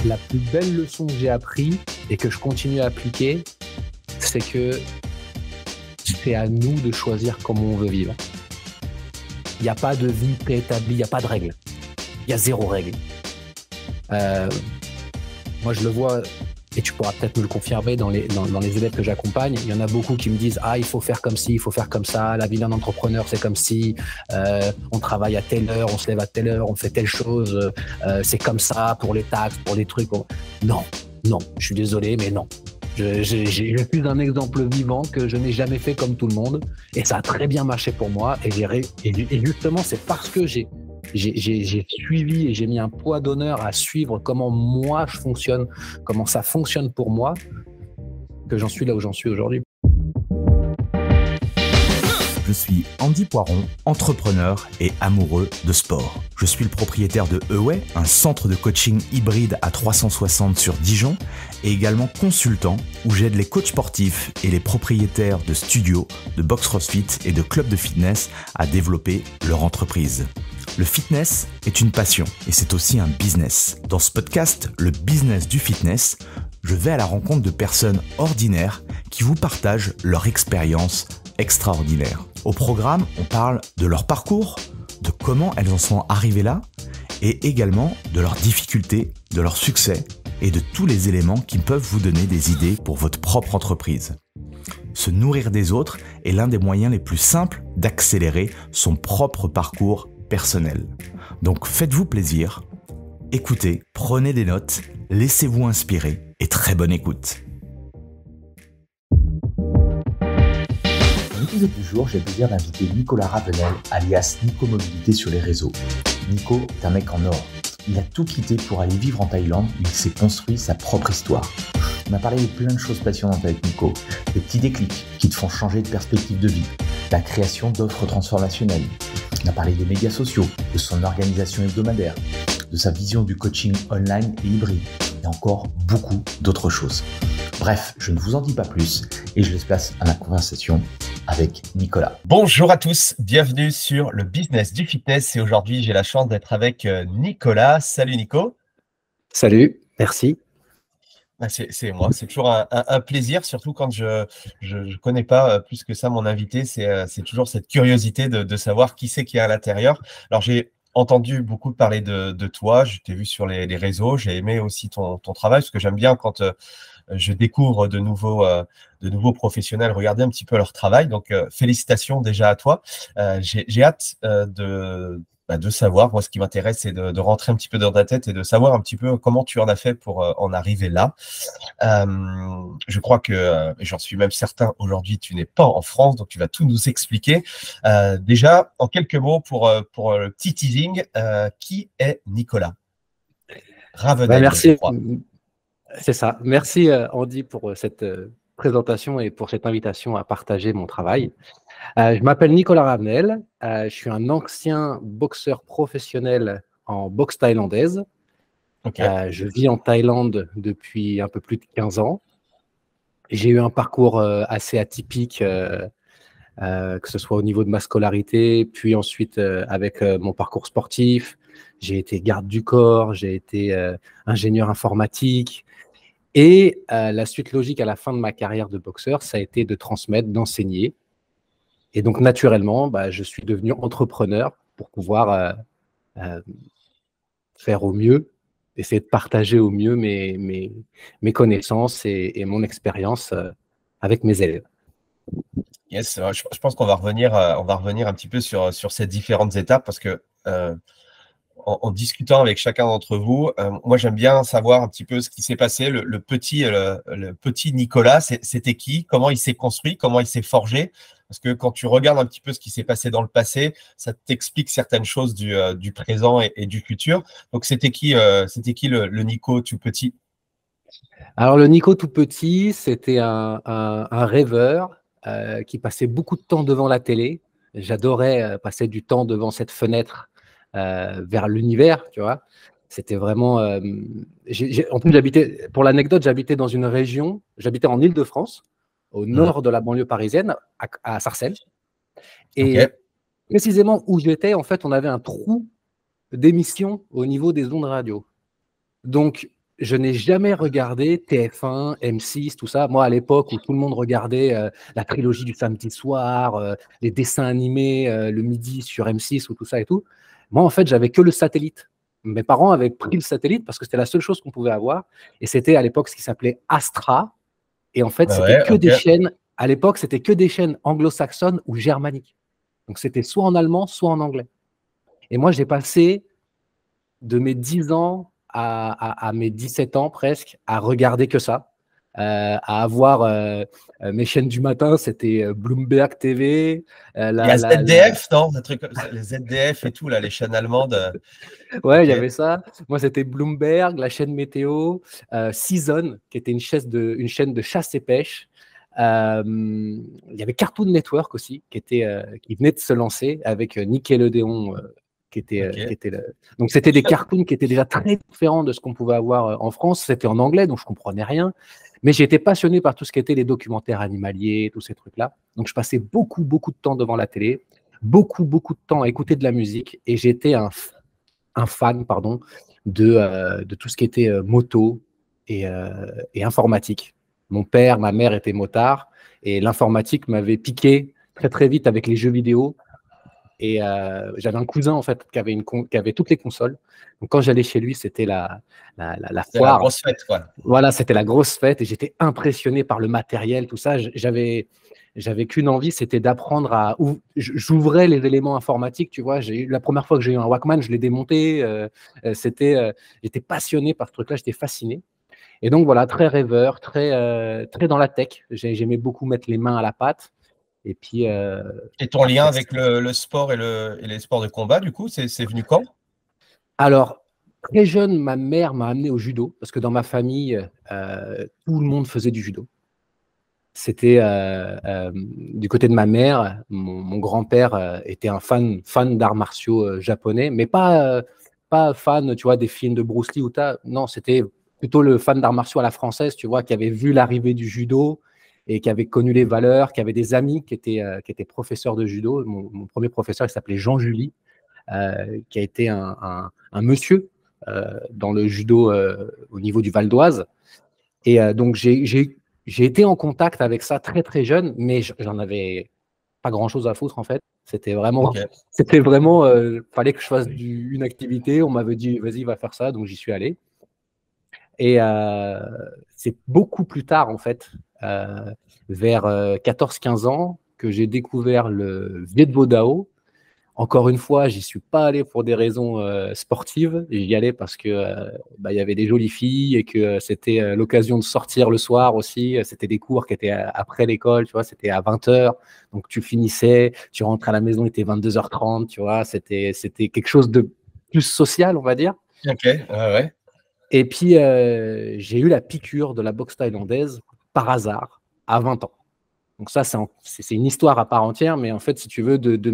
La plus belle leçon que j'ai appris et que je continue à appliquer, c'est que c'est à nous de choisir comment on veut vivre. Il n'y a pas de vie préétablie, il n'y a pas de règles. Il y a zéro règle. Moi, je le vois, et tu pourras peut-être me le confirmer dans les élèves que j'accompagne. Il y en a beaucoup qui me disent « Ah, il faut faire comme ci, il faut faire comme ça. La vie d'un entrepreneur, c'est comme si on travaille à telle heure, on se lève à telle heure, on fait telle chose. C'est comme ça pour les taxes, pour les trucs. » Non, je suis désolé, mais non. Je suis un exemple vivant que je n'ai jamais fait comme tout le monde. Et ça a très bien marché pour moi. Et justement, c'est parce que j'ai suivi et j'ai mis un poids d'honneur à suivre comment moi je fonctionne, comment ça fonctionne pour moi, que j'en suis là où j'en suis aujourd'hui. Je suis Andy Poiron, entrepreneur et amoureux de sport. Je suis le propriétaire de Away, un centre de coaching hybride à 360 sur Dijon, et également consultant où j'aide les coachs sportifs et les propriétaires de studios, de box CrossFit et de clubs de fitness à développer leur entreprise. Le fitness est une passion et c'est aussi un business. Dans ce podcast, le business du fitness, je vais à la rencontre de personnes ordinaires qui vous partagent leur expérience extraordinaire. Au programme, on parle de leur parcours, de comment elles en sont arrivées là, et également de leurs difficultés, de leurs succès et de tous les éléments qui peuvent vous donner des idées pour votre propre entreprise. Se nourrir des autres est l'un des moyens les plus simples d'accélérer son propre parcours personnel. Donc faites-vous plaisir, écoutez, prenez des notes, laissez-vous inspirer et très bonne écoute. Dans l'épisode du jour, j'ai le plaisir d'inviter Nicolas Ravenel, alias Nico Mobilité sur les réseaux. Nico est un mec en or. Il a tout quitté pour aller vivre en Thaïlande où il s'est construit sa propre histoire. On a parlé de plein de choses passionnantes avec Nico. Des petits déclics qui te font changer de perspective de vie. La création d'offres transformationnelles. On a parlé des médias sociaux, de son organisation hebdomadaire, de sa vision du coaching online et hybride, et encore beaucoup d'autres choses. Bref, je ne vous en dis pas plus et je laisse place à ma conversation avec Nicolas. Bonjour à tous, bienvenue sur le business du fitness et aujourd'hui j'ai la chance d'être avec Nicolas. Salut Nico. Salut, merci. C'est moi, c'est toujours un plaisir, surtout quand je connais pas plus que ça mon invité, c'est toujours cette curiosité de savoir qui c'est qui est à l'intérieur. Alors j'ai entendu beaucoup parler de toi, je t'ai vu sur les réseaux, j'ai aimé aussi ton travail, parce que j'aime bien quand je découvre de nouveaux professionnels, regarder un petit peu leur travail. Donc, félicitations déjà à toi. J'ai hâte de savoir, moi, ce qui m'intéresse, c'est de rentrer un petit peu dans ta tête et de savoir un petit peu comment tu en as fait pour en arriver là. Je crois que, j'en suis même certain, aujourd'hui, tu n'es pas en France, donc tu vas tout nous expliquer. Déjà, en quelques mots, pour le petit teasing, qui est Nicolas Ravenel, merci. je crois. C'est ça. Merci Andy pour cette présentation et pour cette invitation à partager mon travail. Je m'appelle Nicolas Ravenel. Je suis un ancien boxeur professionnel en boxe thaïlandaise. Okay. Je vis en Thaïlande depuis un peu plus de 15 ans. J'ai eu un parcours assez atypique, que ce soit au niveau de ma scolarité, puis ensuite avec mon parcours sportif. J'ai été garde du corps, j'ai été ingénieur informatique. Et la suite logique à la fin de ma carrière de boxeur, ça a été de transmettre, d'enseigner. Et donc, naturellement, je suis devenu entrepreneur pour pouvoir faire au mieux, essayer de partager au mieux mes connaissances et mon expérience avec mes élèves. Yes, je pense qu'on va revenir un petit peu sur ces différentes étapes parce que en discutant avec chacun d'entre vous, moi j'aime bien savoir un petit peu ce qui s'est passé. Le petit Nicolas, c'était qui? Comment il s'est construit? Comment il s'est forgé? Parce que quand tu regardes un petit peu ce qui s'est passé dans le passé, ça t'explique certaines choses du présent et du futur. Donc c'était qui le Nico tout petit? Alors le Nico tout petit, c'était un rêveur qui passait beaucoup de temps devant la télé. J'adorais passer du temps devant cette fenêtre vers l'univers, tu vois. C'était vraiment… en plus, pour l'anecdote, j'habitais dans une région, j'habitais en Île-de-France, au nord de la banlieue parisienne, à Sarcelles. Et précisément où j'étais, en fait, on avait un trou d'émission au niveau des ondes radio. Donc, je n'ai jamais regardé TF1, M6, tout ça. Moi, à l'époque où tout le monde regardait la trilogie du samedi soir, les dessins animés le midi sur M6 ou tout ça et tout, moi, en fait, j'avais que le satellite. Mes parents avaient pris le satellite parce que c'était la seule chose qu'on pouvait avoir. Et c'était à l'époque ce qui s'appelait Astra. Et en fait, c'était que des chaînes. À l'époque, c'était que des chaînes anglo-saxonnes ou germaniques. Donc, c'était soit en allemand, soit en anglais. Et moi, j'ai passé de mes 10 ans à mes 17 ans presque à regarder que ça, à avoir mes chaînes du matin, c'était Bloomberg TV. Il y a ZDF, non? Un truc comme ça, les ZDF et tout, là, les chaînes allemandes. Ouais, il y Ok. avait ça. Moi, c'était Bloomberg, la chaîne météo, Season, qui était une chaîne de chasse et pêche. Il y avait Cartoon Network aussi, qui venait de se lancer avec Nickelodeon, qui Ok. était Donc, c'était des cartoons qui étaient déjà très différents de ce qu'on pouvait avoir en France. C'était en anglais, donc je comprenais rien. Mais j'étais passionné par tout ce qui était les documentaires animaliers, tous ces trucs-là. Donc, je passais beaucoup, beaucoup de temps devant la télé, beaucoup, beaucoup de temps à écouter de la musique, et j'étais un fan, pardon, de tout ce qui était moto et informatique. Mon père, ma mère étaient motards, et l'informatique m'avait piqué très, très vite avec les jeux vidéo. Et j'avais un cousin, en fait, qui avait toutes les consoles. Donc, quand j'allais chez lui, c'était la C'est la foire. grosse fête, quoi. Voilà, c'était la grosse fête et j'étais impressionné par le matériel, tout ça. J'avais qu'une envie, c'était d'apprendre à. J'ouvrais les éléments informatiques, tu vois. La première fois que j'ai eu un Walkman, je l'ai démonté. J'étais passionné par ce truc-là, j'étais fasciné. Et donc voilà, très rêveur, très dans la tech. J'aimais beaucoup mettre les mains à la pâte. Et puis. Et ton lien Après, avec le sport et les sports de combat, du coup, c'est venu quand? alors, très jeune, ma mère m'a amené au judo parce que dans ma famille, tout le monde faisait du judo. C'était du côté de ma mère, mon grand-père était un fan d'arts martiaux japonais, mais pas fan, tu vois, des films de Bruce Lee ou ta. Non, c'était plutôt le fan d'arts martiaux à la française, tu vois, qui avait vu l'arrivée du judo et qui avait connu les valeurs, qui avait des amis qui étaient professeurs de judo. Mon premier professeur, il s'appelait Jean Julie, qui a été un monsieur dans le judo au niveau du Val d'Oise. Et donc, j'ai été en contact avec ça très, très jeune, mais j'en avais pas grand-chose à foutre, en fait. Ok. C'était vraiment fallait que je fasse une activité. On m'avait dit, vas-y, va faire ça. Donc, j'y suis allé. Et c'est beaucoup plus tard, en fait, vers 14-15 ans, que j'ai découvert le Viet Vo Dao. Encore une fois, j'y suis pas allé pour des raisons sportives. J'y allais parce que il y avait des jolies filles et que c'était l'occasion de sortir le soir aussi. C'était des cours qui étaient après l'école, tu vois, c'était à 20h. Donc tu finissais, tu rentrais à la maison, il était 22h30, tu vois, c'était quelque chose de plus social, on va dire. Ok, ouais. Et puis j'ai eu la piqûre de la boxe thaïlandaise par hasard à 20 ans. Donc ça, c'est une histoire à part entière, mais en fait, si tu veux, de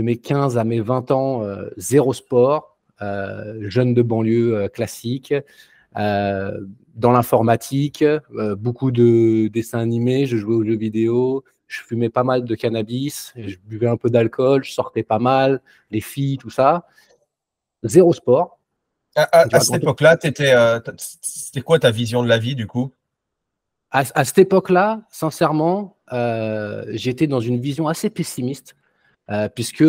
mes 15 à mes 20 ans, zéro sport, jeune de banlieue classique, dans l'informatique, beaucoup de dessins animés, je jouais aux jeux vidéo, je fumais pas mal de cannabis, je buvais un peu d'alcool, je sortais pas mal, les filles, tout ça. Zéro sport. À cette époque-là, c'était quoi ta vision de la vie, du coup? À cette époque-là, sincèrement, j'étais dans une vision assez pessimiste, puisque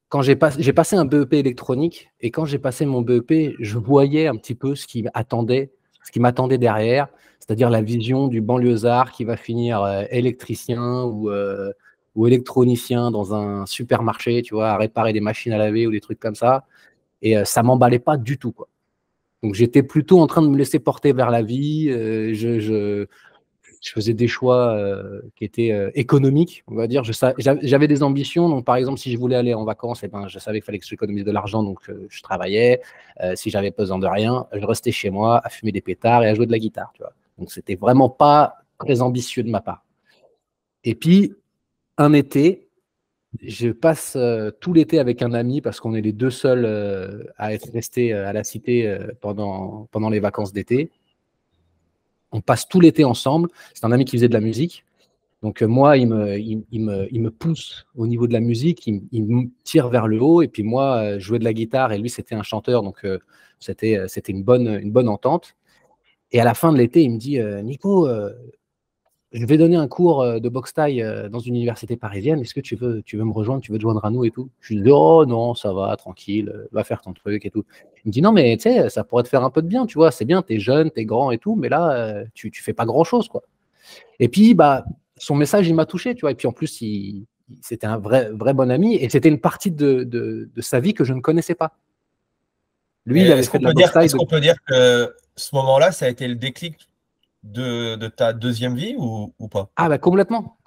quand j'ai passé un BEP électronique, et quand j'ai passé mon BEP, je voyais un petit peu ce qui m'attendait derrière, c'est-à-dire la vision du banlieusard qui va finir électricien ou électronicien dans un supermarché, tu vois, à réparer des machines à laver ou des trucs comme ça. Et ça m'emballait pas du tout, quoi. Donc j'étais plutôt en train de me laisser porter vers la vie. Je faisais des choix qui étaient économiques, on va dire. J'avais des ambitions. Donc, par exemple, si je voulais aller en vacances, eh ben, je savais qu'il fallait que j'économise de l'argent, donc je travaillais. Si j'avais besoin de rien, je restais chez moi à fumer des pétards et à jouer de la guitare. Tu vois. Donc, c'était vraiment pas très ambitieux de ma part. Et puis, un été, je passe tout l'été avec un ami parce qu'on est les deux seuls à être restés à la cité pendant les vacances d'été. On passe tout l'été ensemble. C'est un ami qui faisait de la musique. Donc moi, il me pousse au niveau de la musique, il me tire vers le haut. Et puis moi, je jouais de la guitare et lui, c'était un chanteur. Donc c'était une bonne entente. Et à la fin de l'été, il me dit Nico, je vais donner un cours de boxe thaï dans une université parisienne. Est-ce que tu veux me rejoindre? Tu veux te joindre à nous et tout? Je lui dis oh non, ça va, tranquille, va faire ton truc et tout. Il me dit non, mais tu sais, ça pourrait te faire un peu de bien, tu vois. C'est bien, t'es jeune, t'es grand et tout, mais là, tu fais pas grand-chose, quoi. Et puis, bah, son message, il m'a touché, tu vois. Et puis en plus, c'était un vrai bon ami et c'était une partie de sa vie que je ne connaissais pas. Lui, il avait fait de la boxe thaï. Est-ce qu'on peut dire que ce moment-là, ça a été le déclic de ta deuxième vie ou pas? Ah bah complètement,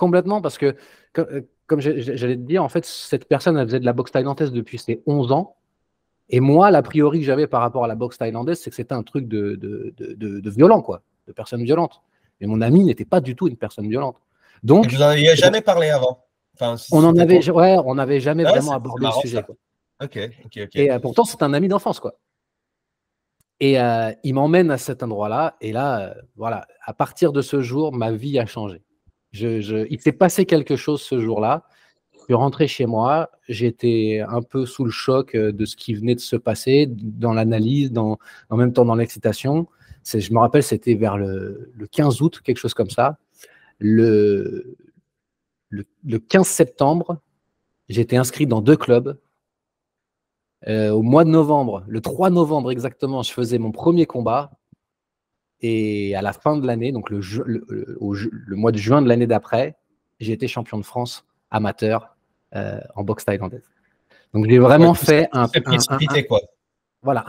parce que comme j'allais te dire, en fait, cette personne, elle faisait de la boxe thaïlandaise depuis ses 11 ans. Et moi, l'a priori que j'avais par rapport à la boxe thaïlandaise, c'est que c'était un truc de violent, quoi, de personne violente. Mais mon ami n'était pas du tout une personne violente. Donc, et vous n'en aviez jamais parlé avant? Enfin, on n'avait jamais vraiment abordé le sujet, quoi. Ok. Et pourtant, c'est un ami d'enfance, quoi. Et il m'emmène à cet endroit-là. Et là, voilà, à partir de ce jour, ma vie a changé. Il s'est passé quelque chose ce jour-là. Je suis rentré chez moi. J'étais un peu sous le choc de ce qui venait de se passer, dans l'analyse, en même temps dans l'excitation. Je me rappelle, c'était vers le 15 août, quelque chose comme ça. Le 15 septembre, j'étais inscrit dans 2 clubs. Au mois de novembre, le 3 novembre exactement, je faisais mon premier combat. Et à la fin de l'année, donc le mois de juin de l'année d'après, j'ai été champion de France amateur en boxe thaïlandaise. Donc j'ai vraiment fait un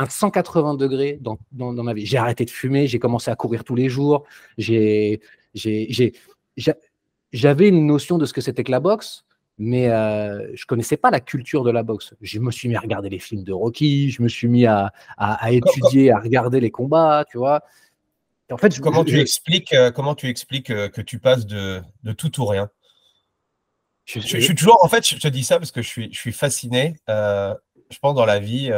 180 degrés dans ma vie. J'ai arrêté de fumer, j'ai commencé à courir tous les jours. J'avais une notion de ce que c'était que la boxe, mais je connaissais pas la culture de la boxe. Je me suis mis à regarder les films de Rocky, je me suis mis à étudier, à regarder les combats, tu vois. Et en fait, comment tu expliques que tu passes de tout ou rien? Je suis toujours, en fait, je te dis ça parce que je suis fasciné. Je pense dans la vie,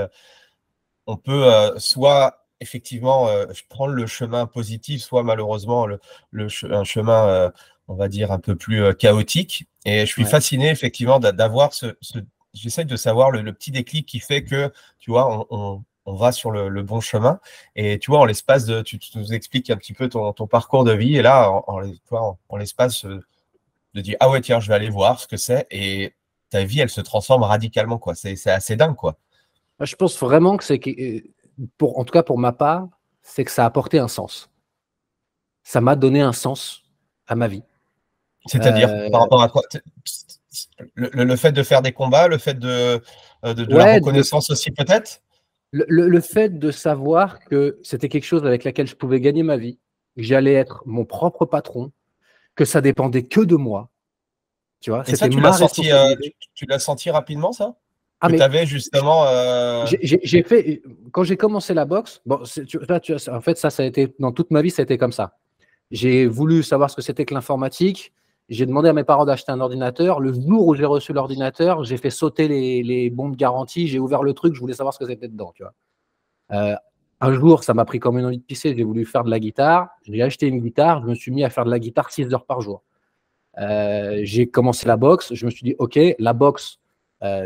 on peut soit effectivement prendre le chemin positif, soit malheureusement un chemin, on va dire, un peu plus chaotique. Et je suis fasciné effectivement d'avoir j'essaie de savoir le petit déclic qui fait que, tu vois, on va sur le bon chemin. Et tu vois, en l'espace de, tu nous expliques un petit peu ton parcours de vie. Et là, en l'espace de dire, ah ouais, tiens, je vais aller voir ce que c'est. Et ta vie, elle se transforme radicalement, quoi. C'est assez dingue, quoi. Je pense vraiment que en tout cas pour ma part, c'est que ça a apporté un sens. Ça m'a donné un sens à ma vie. C'est-à-dire, par rapport à quoi? Le fait de faire des combats, le fait de la reconnaissance aussi, peut-être? Le fait de savoir que c'était quelque chose avec laquelle je pouvais gagner ma vie, que j'allais être mon propre patron, que ça dépendait que de moi. Tu vois, et ça, tu l'as senti rapidement, ça? Que tu avais justement. J'ai fait, quand j'ai commencé la boxe, bon, en fait, ça a été, dans toute ma vie, ça a été comme ça. J'ai voulu savoir ce que c'était que l'informatique. J'ai demandé à mes parents d'acheter un ordinateur. Le jour où j'ai reçu l'ordinateur, j'ai fait sauter les bons de garantie. J'ai ouvert le truc, je voulais savoir ce que c'était dedans. Tu vois. Un jour, ça m'a pris comme une envie de pisser. J'ai voulu faire de la guitare. J'ai acheté une guitare. Je me suis mis à faire de la guitare 6 heures par jour. J'ai commencé la boxe. Je me suis dit, OK, la boxe,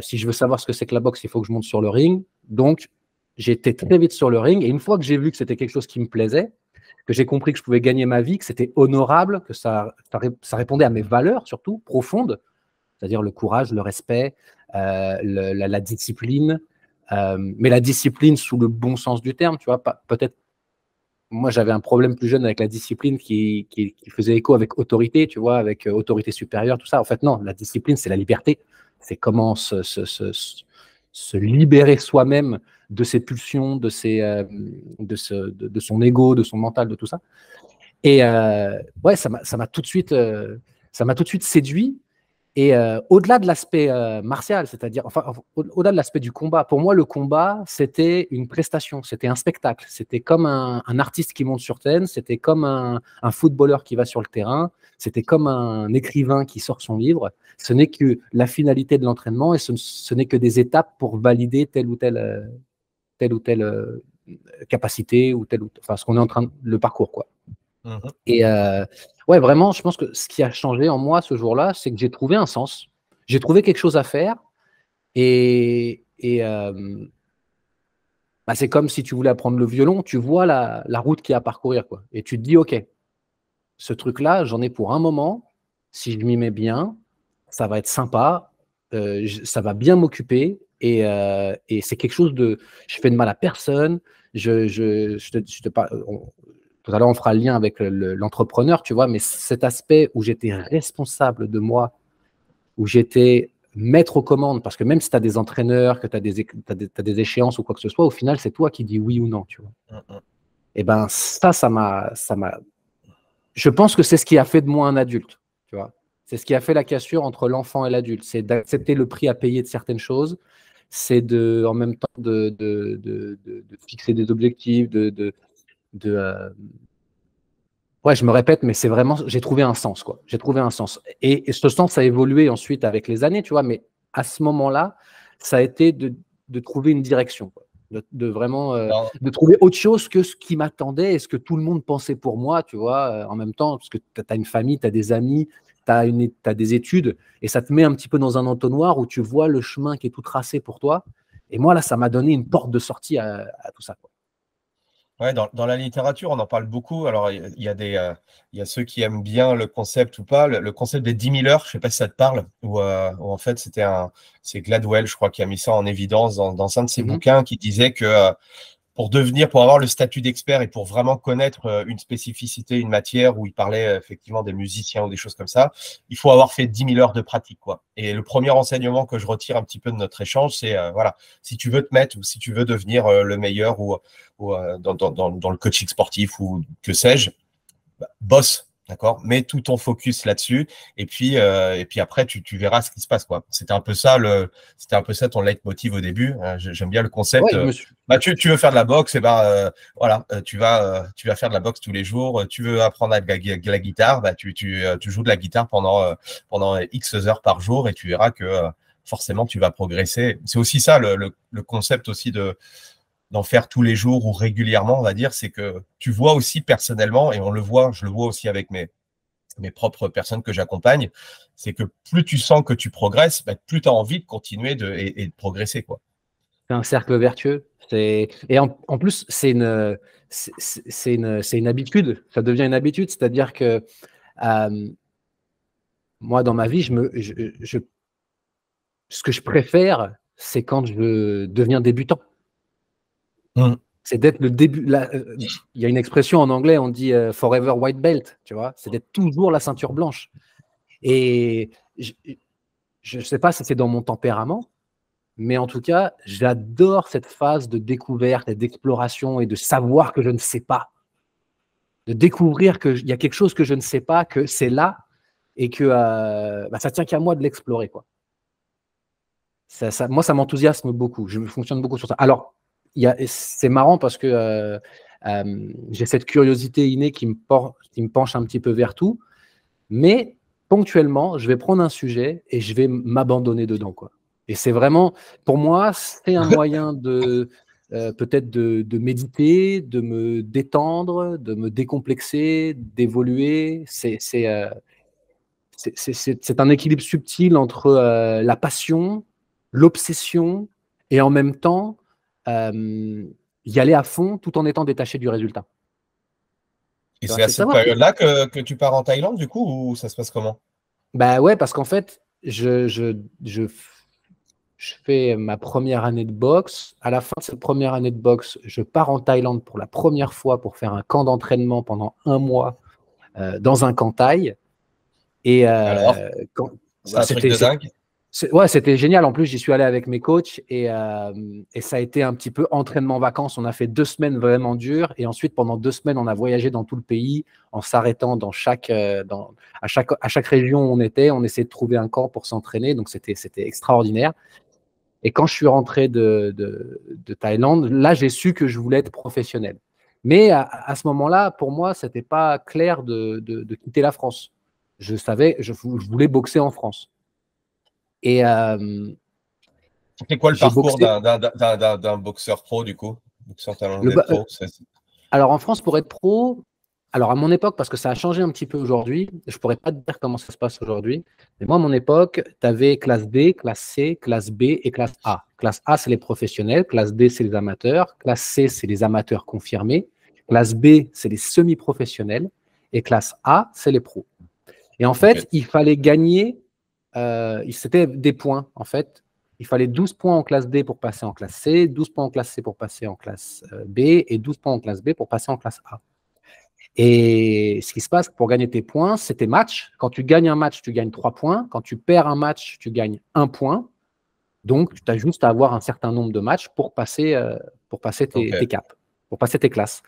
si je veux savoir ce que c'est que la boxe, il faut que je monte sur le ring. Donc, j'étais très vite sur le ring. Et une fois que j'ai vu que c'était quelque chose qui me plaisait, que j'ai compris que je pouvais gagner ma vie, que c'était honorable, que ça répondait à mes valeurs, surtout profondes, c'est-à-dire le courage, le respect, la discipline, mais la discipline sous le bon sens du terme, tu vois, peut-être. Moi, j'avais un problème plus jeune avec la discipline qui faisait écho avec autorité, tu vois, avec autorité supérieure, tout ça. En fait, non, la discipline, c'est la liberté. C'est comment se libérer soi-même de ses pulsions, de son ego, de son mental, de tout ça. Et ouais, ça m'a tout de suite séduit. Et au-delà de l'aspect martial, c'est-à-dire, au-delà de l'aspect du combat, pour moi, le combat, c'était une prestation, c'était un spectacle. C'était comme un artiste qui monte sur scène, c'était comme un footballeur qui va sur le terrain, c'était comme un écrivain qui sort son livre. Ce n'est que la finalité de l'entraînement et ce n'est que des étapes pour valider telle ou telle capacité ou enfin, ce qu'on est en train de, le parcours, quoi. Mhm. Et ouais, vraiment, je pense que ce qui a changé en moi ce jour-là, c'est que j'ai trouvé un sens. J'ai trouvé quelque chose à faire. Et bah, c'est comme si tu voulais apprendre le violon, tu vois la route qu'il y a à parcourir, quoi. Et tu te dis, OK, ce truc-là, j'en ai pour un moment. Si je m'y mets bien, ça va être sympa. Ça va bien m'occuper. Et c'est quelque chose de. Je fais de mal à personne. Je te parle, tout à l'heure, on fera le lien avec l'entrepreneur, tu vois, mais cet aspect où j'étais responsable de moi, où j'étais maître aux commandes, parce que même si tu as des entraîneurs, que tu as des échéances ou quoi que ce soit, au final, c'est toi qui dis oui ou non, tu vois. Mhm. Et ben je pense que c'est ce qui a fait de moi un adulte, tu vois. C'est ce qui a fait la cassure entre l'enfant et l'adulte, c'est d'accepter le prix à payer de certaines choses, c'est en même temps de fixer des objectifs, de ouais, je me répète, mais c'est vraiment, j'ai trouvé un sens, quoi. J'ai trouvé un sens. Et ce sens a évolué ensuite avec les années, tu vois, mais à ce moment-là, ça a été de trouver une direction, quoi. De vraiment Alors, de trouver autre chose que ce qui m'attendait et ce que tout le monde pensait pour moi, tu vois, en même temps, parce que tu as une famille, tu as des amis, t'as des études, et ça te met un petit peu dans un entonnoir où tu vois le chemin qui est tout tracé pour toi. Et moi, là, ça m'a donné une porte de sortie à tout ça, quoi. ouais, dans la littérature, on en parle beaucoup. Alors, il y a ceux qui aiment bien le concept ou pas. Le concept des 10 000 heures, je ne sais pas si ça te parle, où en fait, c'est Gladwell, je crois, qui a mis ça en évidence dans un de ses Mhm. bouquins, qui disait que pour avoir le statut d'expert et pour vraiment connaître une spécificité, une matière où il parlait effectivement des musiciens ou des choses comme ça, il faut avoir fait 10 000 heures de pratique, quoi. Et le premier enseignement que je retire un petit peu de notre échange, c'est voilà, si tu veux te mettre ou si tu veux devenir le meilleur ou dans le coaching sportif ou que sais-je, bosse. D'accord? Mets tout ton focus là-dessus et puis après tu verras ce qui se passe, quoi. C'était un peu ça ton leitmotiv au début. J'aime bien le concept. Ouais, je me suis. Bah, tu veux faire de la boxe, et ben voilà, tu vas faire de la boxe tous les jours. Tu veux apprendre à de la guitare, bah tu joues de la guitare pendant X heures par jour et tu verras que forcément tu vas progresser. C'est aussi ça le concept aussi d'en faire tous les jours ou régulièrement, on va dire, c'est que tu vois aussi personnellement, et je le vois aussi avec mes propres personnes que j'accompagne, c'est que plus tu sens que tu progresses, bah, plus tu as envie de continuer et de progresser, quoi. C'est un cercle vertueux. Et en plus, c'est une habitude. Ça devient une habitude. C'est-à-dire que moi, dans ma vie, ce que je préfère, c'est quand je deviens débutant. Mmh. C'est d'être le début. Il y a une expression en anglais, on dit forever white belt, tu vois. C'est d'être toujours la ceinture blanche. Et je ne sais pas si c'est dans mon tempérament, mais en tout cas, j'adore cette phase de découverte et d'exploration et de savoir que je ne sais pas. De découvrir qu'il y a quelque chose que je ne sais pas, que c'est là et que bah, ça tient qu'à moi de l'explorer, quoi. Moi, ça m'enthousiasme beaucoup. Je fonctionne beaucoup sur ça. Alors, c'est marrant parce que j'ai cette curiosité innée qui me penche un petit peu vers tout, mais ponctuellement, je vais prendre un sujet et je vais m'abandonner dedans, quoi. Et c'est vraiment, pour moi, c'est un moyen peut-être de méditer, de me détendre, de me décomplexer, d'évoluer. C'est un équilibre subtil entre la passion, l'obsession et en même temps y aller à fond tout en étant détaché du résultat. Et Tu vois, c'est à c'est de cette savoir que période-là que tu pars en Thaïlande, du coup, ou ça se passe comment? bah ouais, parce qu'en fait, je fais ma première année de boxe. À la fin de cette première année de boxe, je pars en Thaïlande pour la première fois pour faire un camp d'entraînement pendant un mois dans un camp thaï. Et Alors, c'est bah, un truc de dingue. ouais, c'était génial. En plus, j'y suis allé avec mes coachs et ça a été un petit peu entraînement-vacances. On a fait 2 semaines vraiment dures et ensuite, pendant 2 semaines, on a voyagé dans tout le pays en s'arrêtant à chaque région où on était. On essayait de trouver un camp pour s'entraîner. Donc, c'était extraordinaire. Et quand je suis rentré de Thaïlande, là, j'ai su que je voulais être professionnel. Mais à ce moment-là, pour moi, ce n'était pas clair de quitter la France. Je savais, je voulais boxer en France. Et C'est quoi le j'ai parcours boxé. d'un boxeur pro, du coup? Boxeur Le, thaïlandais ba- pro? alors en France, pour être pro, Alors, à mon époque, parce que ça a changé un petit peu aujourd'hui, je ne pourrais pas te dire comment ça se passe aujourd'hui, mais moi, à mon époque, tu avais classe D, classe C, classe B et classe A. Classe A, c'est les professionnels, classe D, c'est les amateurs, classe C, c'est les amateurs confirmés, classe B, c'est les semi-professionnels, et classe A, c'est les pros. Et en fait, il fallait gagner, c'était des points, en fait. Il fallait 12 points en classe D pour passer en classe C, 12 points en classe C pour passer en classe B, et 12 points en classe B pour passer en classe A. Et ce qui se passe pour gagner tes points, c'est tes matchs. Quand tu gagnes un match, tu gagnes 3 points. Quand tu perds un match, tu gagnes 1 point. Donc, tu as juste à avoir un certain nombre de matchs pour passer tes caps, pour passer tes classes.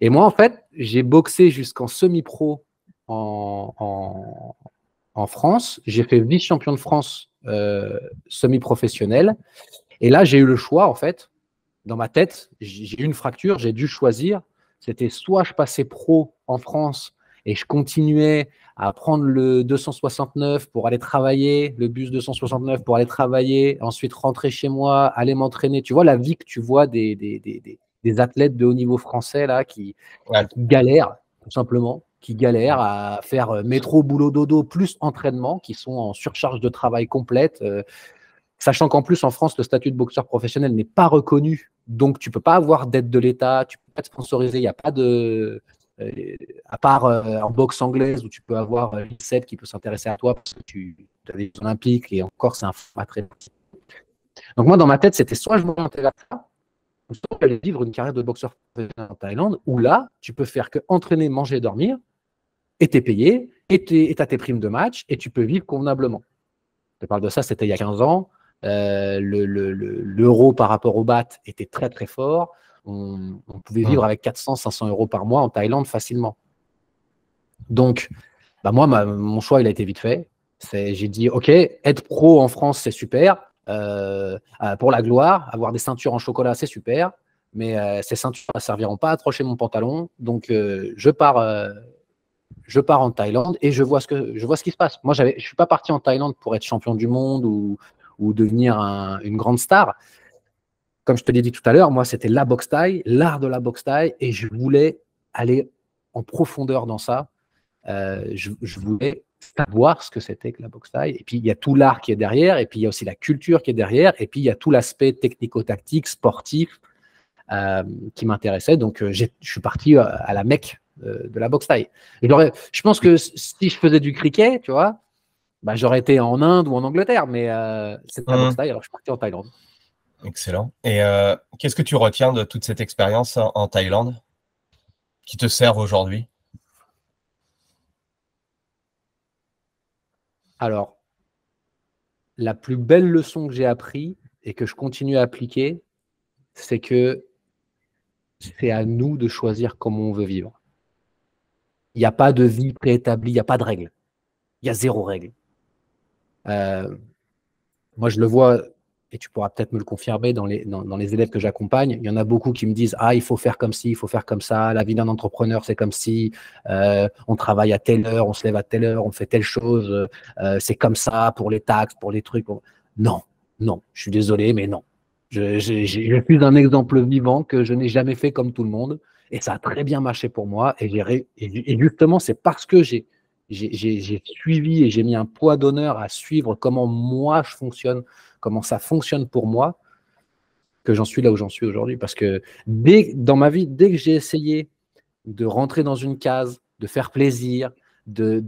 Et moi, en fait, j'ai boxé jusqu'en semi-pro en France. J'ai fait vice-champion de France semi-professionnel. Et là, j'ai eu le choix, en fait. Dans ma tête, j'ai eu une fracture, j'ai dû choisir. C'était soit je passais pro en France et je continuais à prendre le 269 pour aller travailler, le bus 269 pour aller travailler, ensuite rentrer chez moi, aller m'entraîner. Tu vois la vie que tu vois des athlètes de haut niveau français là, qui galèrent, tout simplement, qui galèrent à faire métro, boulot, dodo, plus entraînement, qui sont en surcharge de travail complète. Sachant qu'en plus, en France, le statut de boxeur professionnel n'est pas reconnu. Donc, tu ne peux pas avoir d'aide de l'État, tu ne peux pas être sponsorisé. Il n'y a pas de. À part en boxe anglaise où tu peux avoir l'INSEP qui peut s'intéresser à toi parce que tu as des olympiques et encore, c'est un format très petit. Donc, moi, dans ma tête, c'était soit je m'orientais vers ça, ou soit j'allais vivre une carrière de boxeur professionnel en Thaïlande où là, tu peux faire que entraîner, manger, dormir et t'es payé et tu as tes primes de match et tu peux vivre convenablement. Je te parle de ça, c'était il y a 15 ans. L'euro par rapport au baht était très très fort. On pouvait vivre avec 400-500 euros par mois en Thaïlande facilement. Donc, bah moi, mon choix, il a été vite fait. J'ai dit, OK, être pro en France, c'est super. Pour la gloire, avoir des ceintures en chocolat, c'est super. Mais ces ceintures ne serviront pas à accrocher mon pantalon. Donc, je pars en Thaïlande et je vois ce qui se passe. Moi, je ne suis pas parti en Thaïlande pour être champion du monde ou devenir une grande star. Comme je te l'ai dit tout à l'heure, moi, c'était la boxe thaï, l'art de la boxe thaï, et je voulais aller en profondeur dans ça. Je voulais savoir ce que c'était que la boxe thaï. Et puis, il y a tout l'art qui est derrière, et puis il y a aussi la culture qui est derrière, et puis il y a tout l'aspect technico-tactique, sportif, qui m'intéressait. Donc, je suis parti à la Mecque de la boxe thaï. Je pense que si je faisais du cricket, tu vois, bah, j'aurais été en Inde ou en Angleterre, mais c'est la boxe thaï, alors je suis parti en Thaïlande. Excellent. Et qu'est-ce que tu retiens de toute cette expérience en Thaïlande qui te sert aujourd'hui? Alors, la plus belle leçon que j'ai apprise et que je continue à appliquer, c'est que c'est à nous de choisir comment on veut vivre. Il n'y a pas de vie préétablie, il n'y a pas de règles. Il y a 0 règle. Moi, je le vois, et tu pourras peut-être me le confirmer dans les élèves que j'accompagne, il y en a beaucoup qui me disent « Ah, il faut faire comme ci, il faut faire comme ça, la vie d'un entrepreneur, c'est comme si, on travaille à telle heure, on se lève à telle heure, on fait telle chose, c'est comme ça pour les taxes, pour les trucs. » Non, je suis désolé, mais non. Je suis un exemple vivant que je n'ai jamais fait comme tout le monde, et ça a très bien marché pour moi, et justement, c'est parce que j'ai suivi et j'ai mis un poids d'honneur à suivre comment moi je fonctionne, comment ça fonctionne pour moi, que j'en suis là où j'en suis aujourd'hui. Parce que dans ma vie, dès que j'ai essayé de rentrer dans une case, de faire plaisir, de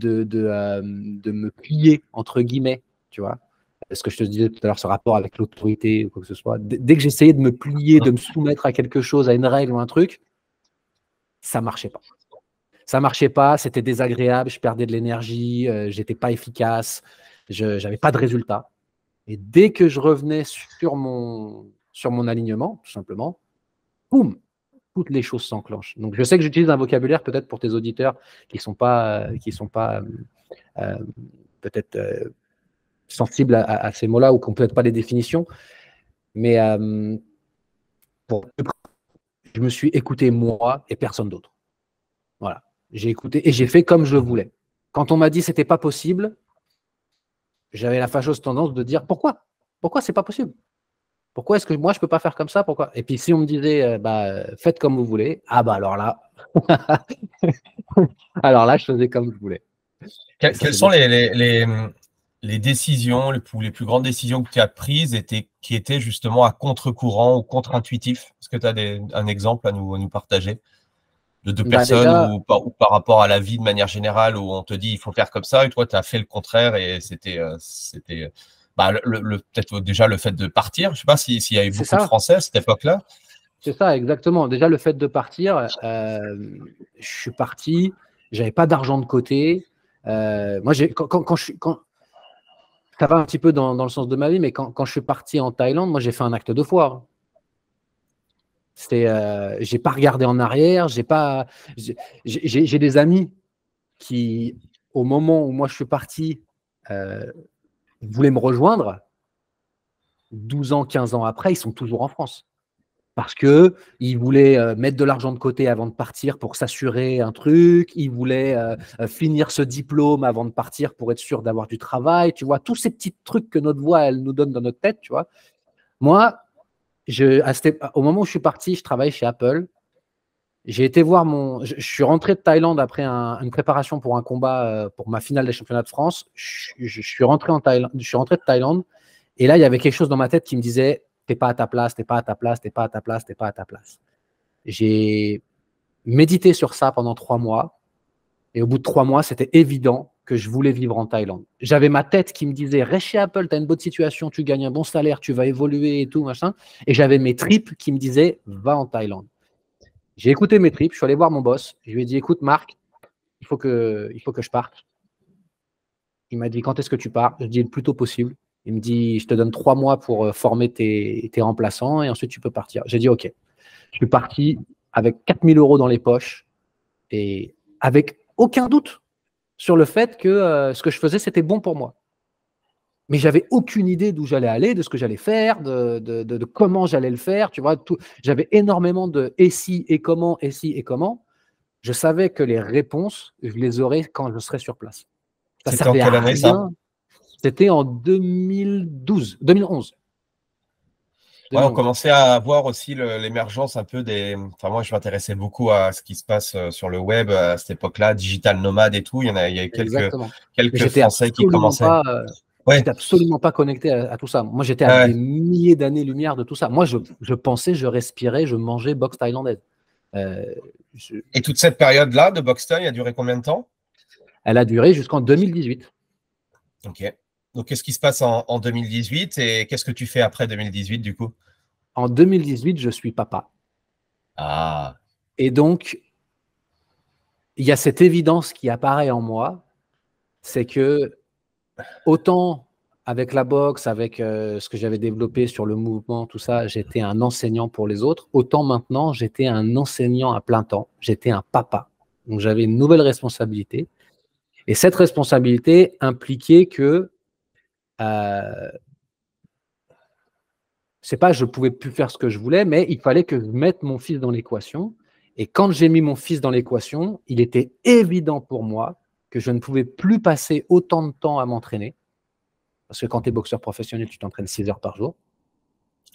me plier, entre guillemets, tu vois, ce que je te disais tout à l'heure, ce rapport avec l'autorité ou quoi que ce soit, dès que j'essayais de me plier, de me soumettre à quelque chose, à une règle ou un truc, ça ne marchait pas. Ça ne marchait pas, c'était désagréable, je perdais de l'énergie, je n'étais pas efficace, je n'avais pas de résultat. Et dès que je revenais sur mon alignement, tout simplement, boum, toutes les choses s'enclenchent. Donc, je sais que j'utilise un vocabulaire peut-être pour tes auditeurs qui ne sont pas peut-être sensibles à ces mots-là ou qui n'ont peut-être pas les définitions. Mais je me suis écouté moi et personne d'autre. Voilà. J'ai écouté et j'ai fait comme je voulais. Quand on m'a dit que ce n'était pas possible, j'avais la fâcheuse tendance de dire pourquoi c'est pas possible. Pourquoi est-ce que moi, je ne peux pas faire comme ça? Pourquoi? Et puis, si on me disait, faites comme vous voulez, alors là, alors là, je faisais comme je voulais. Quelles sont les décisions, les plus grandes décisions que tu as prises qui étaient justement à contre-courant ou contre-intuitif? Est-ce que tu as un exemple à nous partager de deux personnes Déjà, ou par rapport à la vie de manière générale où on te dit il faut faire comme ça et toi tu as fait le contraire et c'était peut-être déjà le fait de partir. Je ne sais pas s'il y avait c'est beaucoup de ça. Français à cette époque-là. C'est ça, exactement. Déjà, le fait de partir, je suis parti, j'avais pas d'argent de côté. Moi, ça va un petit peu dans le sens de ma vie, mais quand je suis parti en Thaïlande, moi, j'ai fait un acte de foi. J'ai pas regardé en arrière, j'ai des amis qui, au moment où moi je suis parti, voulaient me rejoindre. 12 ans, 15 ans après, ils sont toujours en France. Parce qu'ils voulaient mettre de l'argent de côté avant de partir pour s'assurer un truc, ils voulaient finir ce diplôme avant de partir pour être sûr d'avoir du travail, tu vois, tous ces petits trucs que notre voix, elle nous donne dans notre tête, tu vois. Moi, au moment où je suis parti, je travaillais chez Apple. J'ai été voir je suis rentré de Thaïlande après une préparation pour un combat pour ma finale des championnats de France. Je suis rentré de Thaïlande et là, il y avait quelque chose dans ma tête qui me disait t'es pas à ta place, t'es pas à ta place, t'es pas à ta place, t'es pas à ta place. J'ai médité sur ça pendant 3 mois et au bout de 3 mois, c'était évident que je voulais vivre en Thaïlande. J'avais ma tête qui me disait reste chez Apple, tu as une bonne situation, tu gagnes un bon salaire, tu vas évoluer et tout, machin. Et j'avais mes tripes qui me disaient va en Thaïlande. J'ai écouté mes tripes, je suis allé voir mon boss, je lui ai dit écoute Marc, il faut que je parte. Il m'a dit quand est-ce que tu pars? Je lui ai dit le plus tôt possible. Il me dit je te donne 3 mois pour former tes remplaçants et ensuite tu peux partir. J'ai dit ok. Je suis parti avec 4 000 € dans les poches et avec aucun doute sur le fait que ce que je faisais c'était bon pour moi. Mais j'avais aucune idée d'où j'allais aller, de ce que j'allais faire, de comment j'allais le faire. Tu vois, j'avais énormément de et si et comment, et si et comment. Je savais que les réponses, je les aurais quand je serais sur place. Ça C'était en servait quelle à année rien. ça? C'était en 2011. Ouais, on commençait à voir aussi l'émergence un peu Enfin, moi, je m'intéressais beaucoup à ce qui se passe sur le web à cette époque-là, digital nomade et tout. Il y a quelques Français qui commençaient. J'étais absolument pas connecté à tout ça. Moi, j'étais à des milliers d'années-lumière de tout ça. Moi, je pensais, je respirais, je mangeais boxe thaïlandaise. Et toute cette période-là de boxe thaï a duré combien de temps? Elle a duré jusqu'en 2018. Ok. Donc, qu'est-ce qui se passe en 2018 et qu'est-ce que tu fais après 2018 du coup? En 2018, je suis papa. Ah. Et donc, il y a cette évidence qui apparaît en moi, c'est que autant avec la boxe, avec ce que j'avais développé sur le mouvement, tout ça, j'étais un enseignant pour les autres, autant maintenant, j'étais un enseignant à plein temps, j'étais un papa. Donc, j'avais une nouvelle responsabilité. Et cette responsabilité impliquait que c'est pas je pouvais plus faire ce que je voulais, mais il fallait que je mette mon fils dans l'équation. Et quand j'ai mis mon fils dans l'équation, il était évident pour moi que je ne pouvais plus passer autant de temps à m'entraîner. Parce que quand tu es boxeur professionnel, tu t'entraînes 6 heures par jour.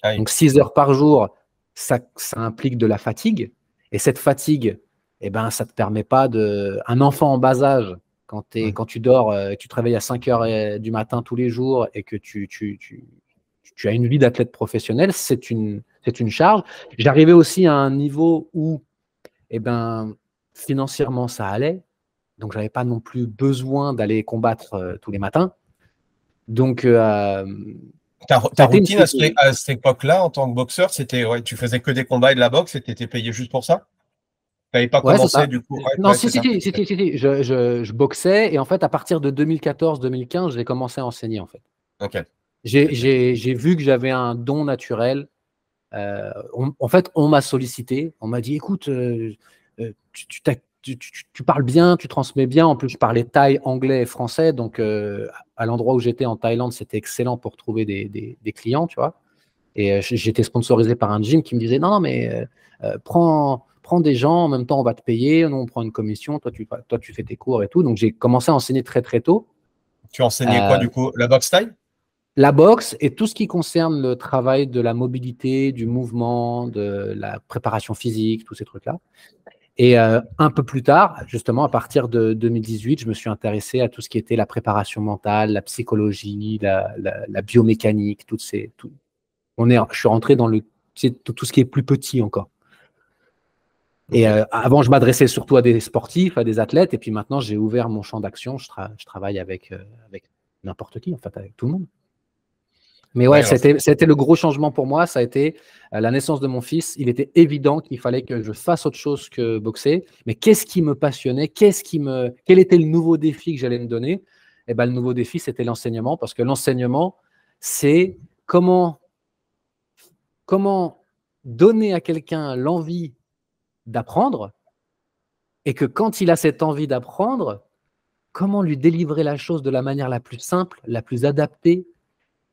Aïe. Donc 6 heures par jour, ça implique de la fatigue. Et cette fatigue, eh ben, ça ne te permet pas de. Un enfant en bas âge, quand tu dors, tu te réveilles à 5 heures du matin tous les jours et que tu as une vie d'athlète professionnel, c'est une charge. J'arrivais aussi à un niveau où eh ben, financièrement, ça allait. Donc, je n'avais pas non plus besoin d'aller combattre tous les matins. Donc, ta routine à cette époque-là, en tant que boxeur, c'était tu faisais que des combats et de la boxe et tu étais payé juste pour ça? Tu n'avais pas commencé du coup? Non, si. Je boxais et en fait, à partir de 2014-2015, j'ai commencé à enseigner en fait. Ok. J'ai vu que j'avais un don naturel. En fait, on m'a sollicité. On m'a dit, écoute, tu parles bien, tu transmets bien. En plus, je parlais thaï, anglais et français. Donc, à l'endroit où j'étais en Thaïlande, c'était excellent pour trouver des clients, tu vois. Et j'étais sponsorisé par un gym qui me disait, non, mais prends des gens, en même temps, on va te payer. Nous, on prend une commission. Toi, tu fais tes cours et tout. Donc, j'ai commencé à enseigner très, très tôt. Tu enseignais quoi, du coup? La boxe thaï? La boxe et tout ce qui concerne le travail de la mobilité, du mouvement, de la préparation physique, tous ces trucs-là. Et un peu plus tard, justement, à partir de 2018, je me suis intéressé à tout ce qui était la préparation mentale, la psychologie, la biomécanique, je suis rentré dans tout ce qui est plus petit encore. Et avant, je m'adressais surtout à des sportifs, à des athlètes, et puis maintenant, j'ai ouvert mon champ d'action. Je travaille avec n'importe qui, en fait, avec tout le monde. Mais ouais, c'était le gros changement pour moi. Ça a été la naissance de mon fils. Il était évident qu'il fallait que je fasse autre chose que boxer. Mais qu'est-ce qui me passionnait? Quel était le nouveau défi que j'allais me donner? Eh ben, le nouveau défi, c'était l'enseignement. Parce que l'enseignement, c'est comment donner à quelqu'un l'envie d'apprendre, et que quand il a cette envie d'apprendre, comment lui délivrer la chose de la manière la plus simple, la plus adaptée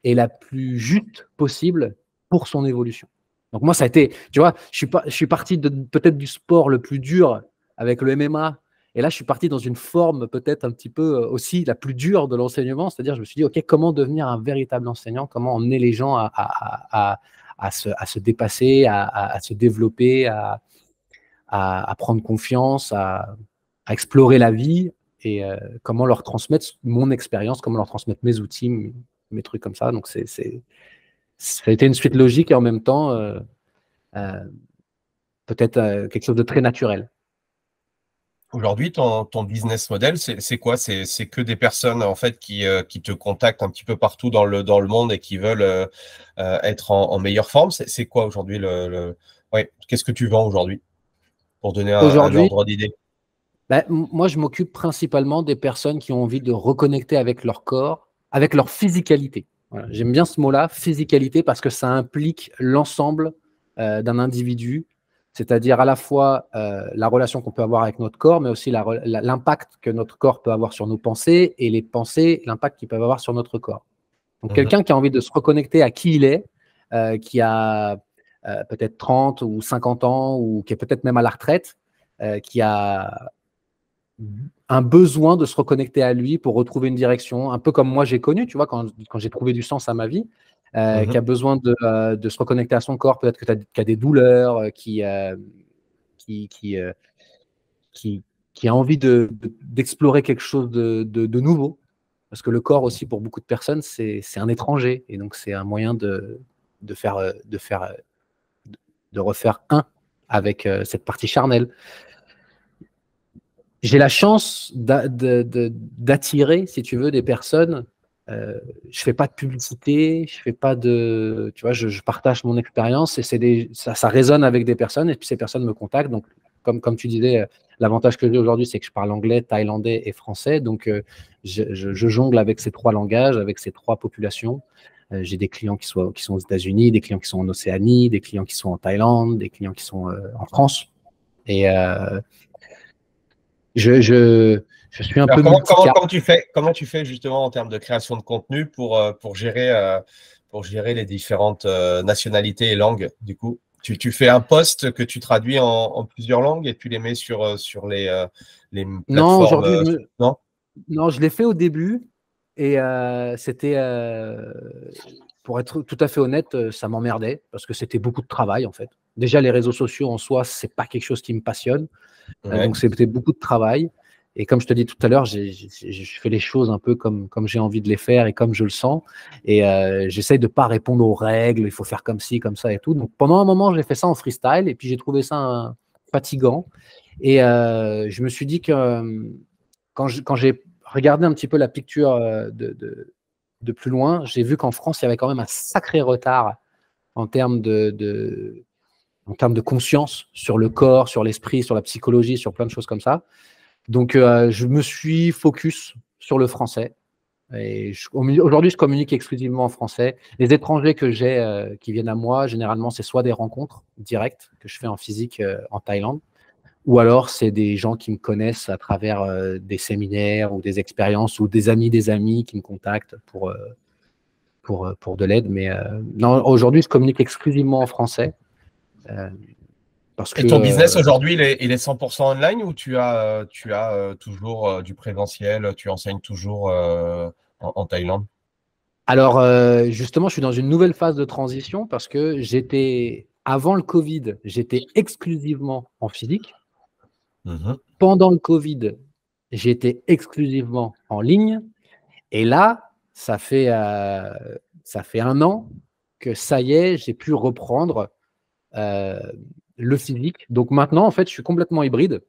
et la plus juste possible pour son évolution. Donc moi, ça a été, tu vois, je suis parti de peut-être du sport le plus dur avec le MMA, et là, je suis parti dans une forme peut-être un petit peu aussi la plus dure de l'enseignement, c'est-à-dire je me suis dit, OK, comment devenir un véritable enseignant, comment emmener les gens à se dépasser, à se développer, à prendre confiance, à explorer la vie, et comment leur transmettre mon expérience, comment leur transmettre mes outils, mes trucs comme ça. Donc, ça a été une suite logique et en même temps, peut-être quelque chose de très naturel. Aujourd'hui, ton business model, c'est quoi? C'est que des personnes en fait qui te contactent un petit peu partout dans le monde et qui veulent être en meilleure forme. C'est quoi aujourd'hui ouais, qu'est-ce que tu vends aujourd'hui pour donner un ordre d'idée? Moi, je m'occupe principalement des personnes qui ont envie de reconnecter avec leur corps, avec leur physicalité. Voilà. J'aime bien ce mot-là, physicalité, parce que ça implique l'ensemble d'un individu, c'est-à-dire à la fois la relation qu'on peut avoir avec notre corps, mais aussi l'impact que notre corps peut avoir sur nos pensées, et les pensées, l'impact qu'ils peuvent avoir sur notre corps. Donc, quelqu'un qui a envie de se reconnecter à qui il est, qui a peut-être 30 ou 50 ans, ou qui est peut-être même à la retraite, qui a un besoin de se reconnecter à lui pour retrouver une direction, un peu comme moi j'ai connu, tu vois, quand j'ai trouvé du sens à ma vie, qui a besoin de se reconnecter à son corps, peut-être qui a des douleurs, qui a envie d'explorer quelque chose de nouveau. Parce que le corps aussi, pour beaucoup de personnes, c'est un étranger. Et donc, c'est un moyen de refaire un avec cette partie charnelle. J'ai la chance d'attirer, si tu veux, des personnes. Je fais pas de publicité, je fais pas de, tu vois, je partage mon expérience, et ça résonne avec des personnes, et puis ces personnes me contactent. Donc, comme tu disais, l'avantage que j'ai aujourd'hui, c'est que je parle anglais, thaïlandais et français. Donc, je jongle avec ces trois langages, avec ces trois populations. J'ai des clients qui sont aux États-Unis, des clients qui sont en Océanie, des clients qui sont en Thaïlande, des clients qui sont en France. Et je suis un peu comment tu fais justement en termes de création de contenu pour gérer les différentes nationalités et langues du coup? Tu fais un post que tu traduis en plusieurs langues et tu les mets sur les plateformes. Non, aujourd'hui, non, je l'ai fait au début, et c'était, pour être tout à fait honnête, ça m'emmerdait parce que c'était beaucoup de travail en fait. Déjà, les réseaux sociaux en soi, c'est pas quelque chose qui me passionne. Donc, c'était beaucoup de travail. Et comme je te dis tout à l'heure, je fais les choses un peu comme j'ai envie de les faire et comme je le sens. Et j'essaye de ne pas répondre aux règles, il faut faire comme ci, comme ça et tout. Donc, pendant un moment, j'ai fait ça en freestyle et puis j'ai trouvé ça fatigant. Et je me suis dit que quand j'ai regardé un petit peu la picture de plus loin, j'ai vu qu'en France, il y avait quand même un sacré retard en termes de conscience sur le corps, sur l'esprit, sur la psychologie, sur plein de choses comme ça. Donc, je me suis focus sur le français. Et aujourd'hui, je communique exclusivement en français. Les étrangers que j'ai qui viennent à moi, généralement, c'est soit des rencontres directes que je fais en physique en Thaïlande, ou alors c'est des gens qui me connaissent à travers des séminaires ou des expériences, ou des amis qui me contactent pour de l'aide. Mais non, aujourd'hui, je communique exclusivement en français. Et ton business aujourd'hui, il est 100% online, ou tu as toujours du présentiel, tu enseignes toujours en Thaïlande? Alors, justement, je suis dans une nouvelle phase de transition parce que avant le Covid, j'étais exclusivement en physique. Pendant le Covid, j'étais exclusivement en ligne. Et là, ça fait 1 an que ça y est, j'ai pu reprendre le physique. Donc maintenant, en fait, je suis complètement hybride.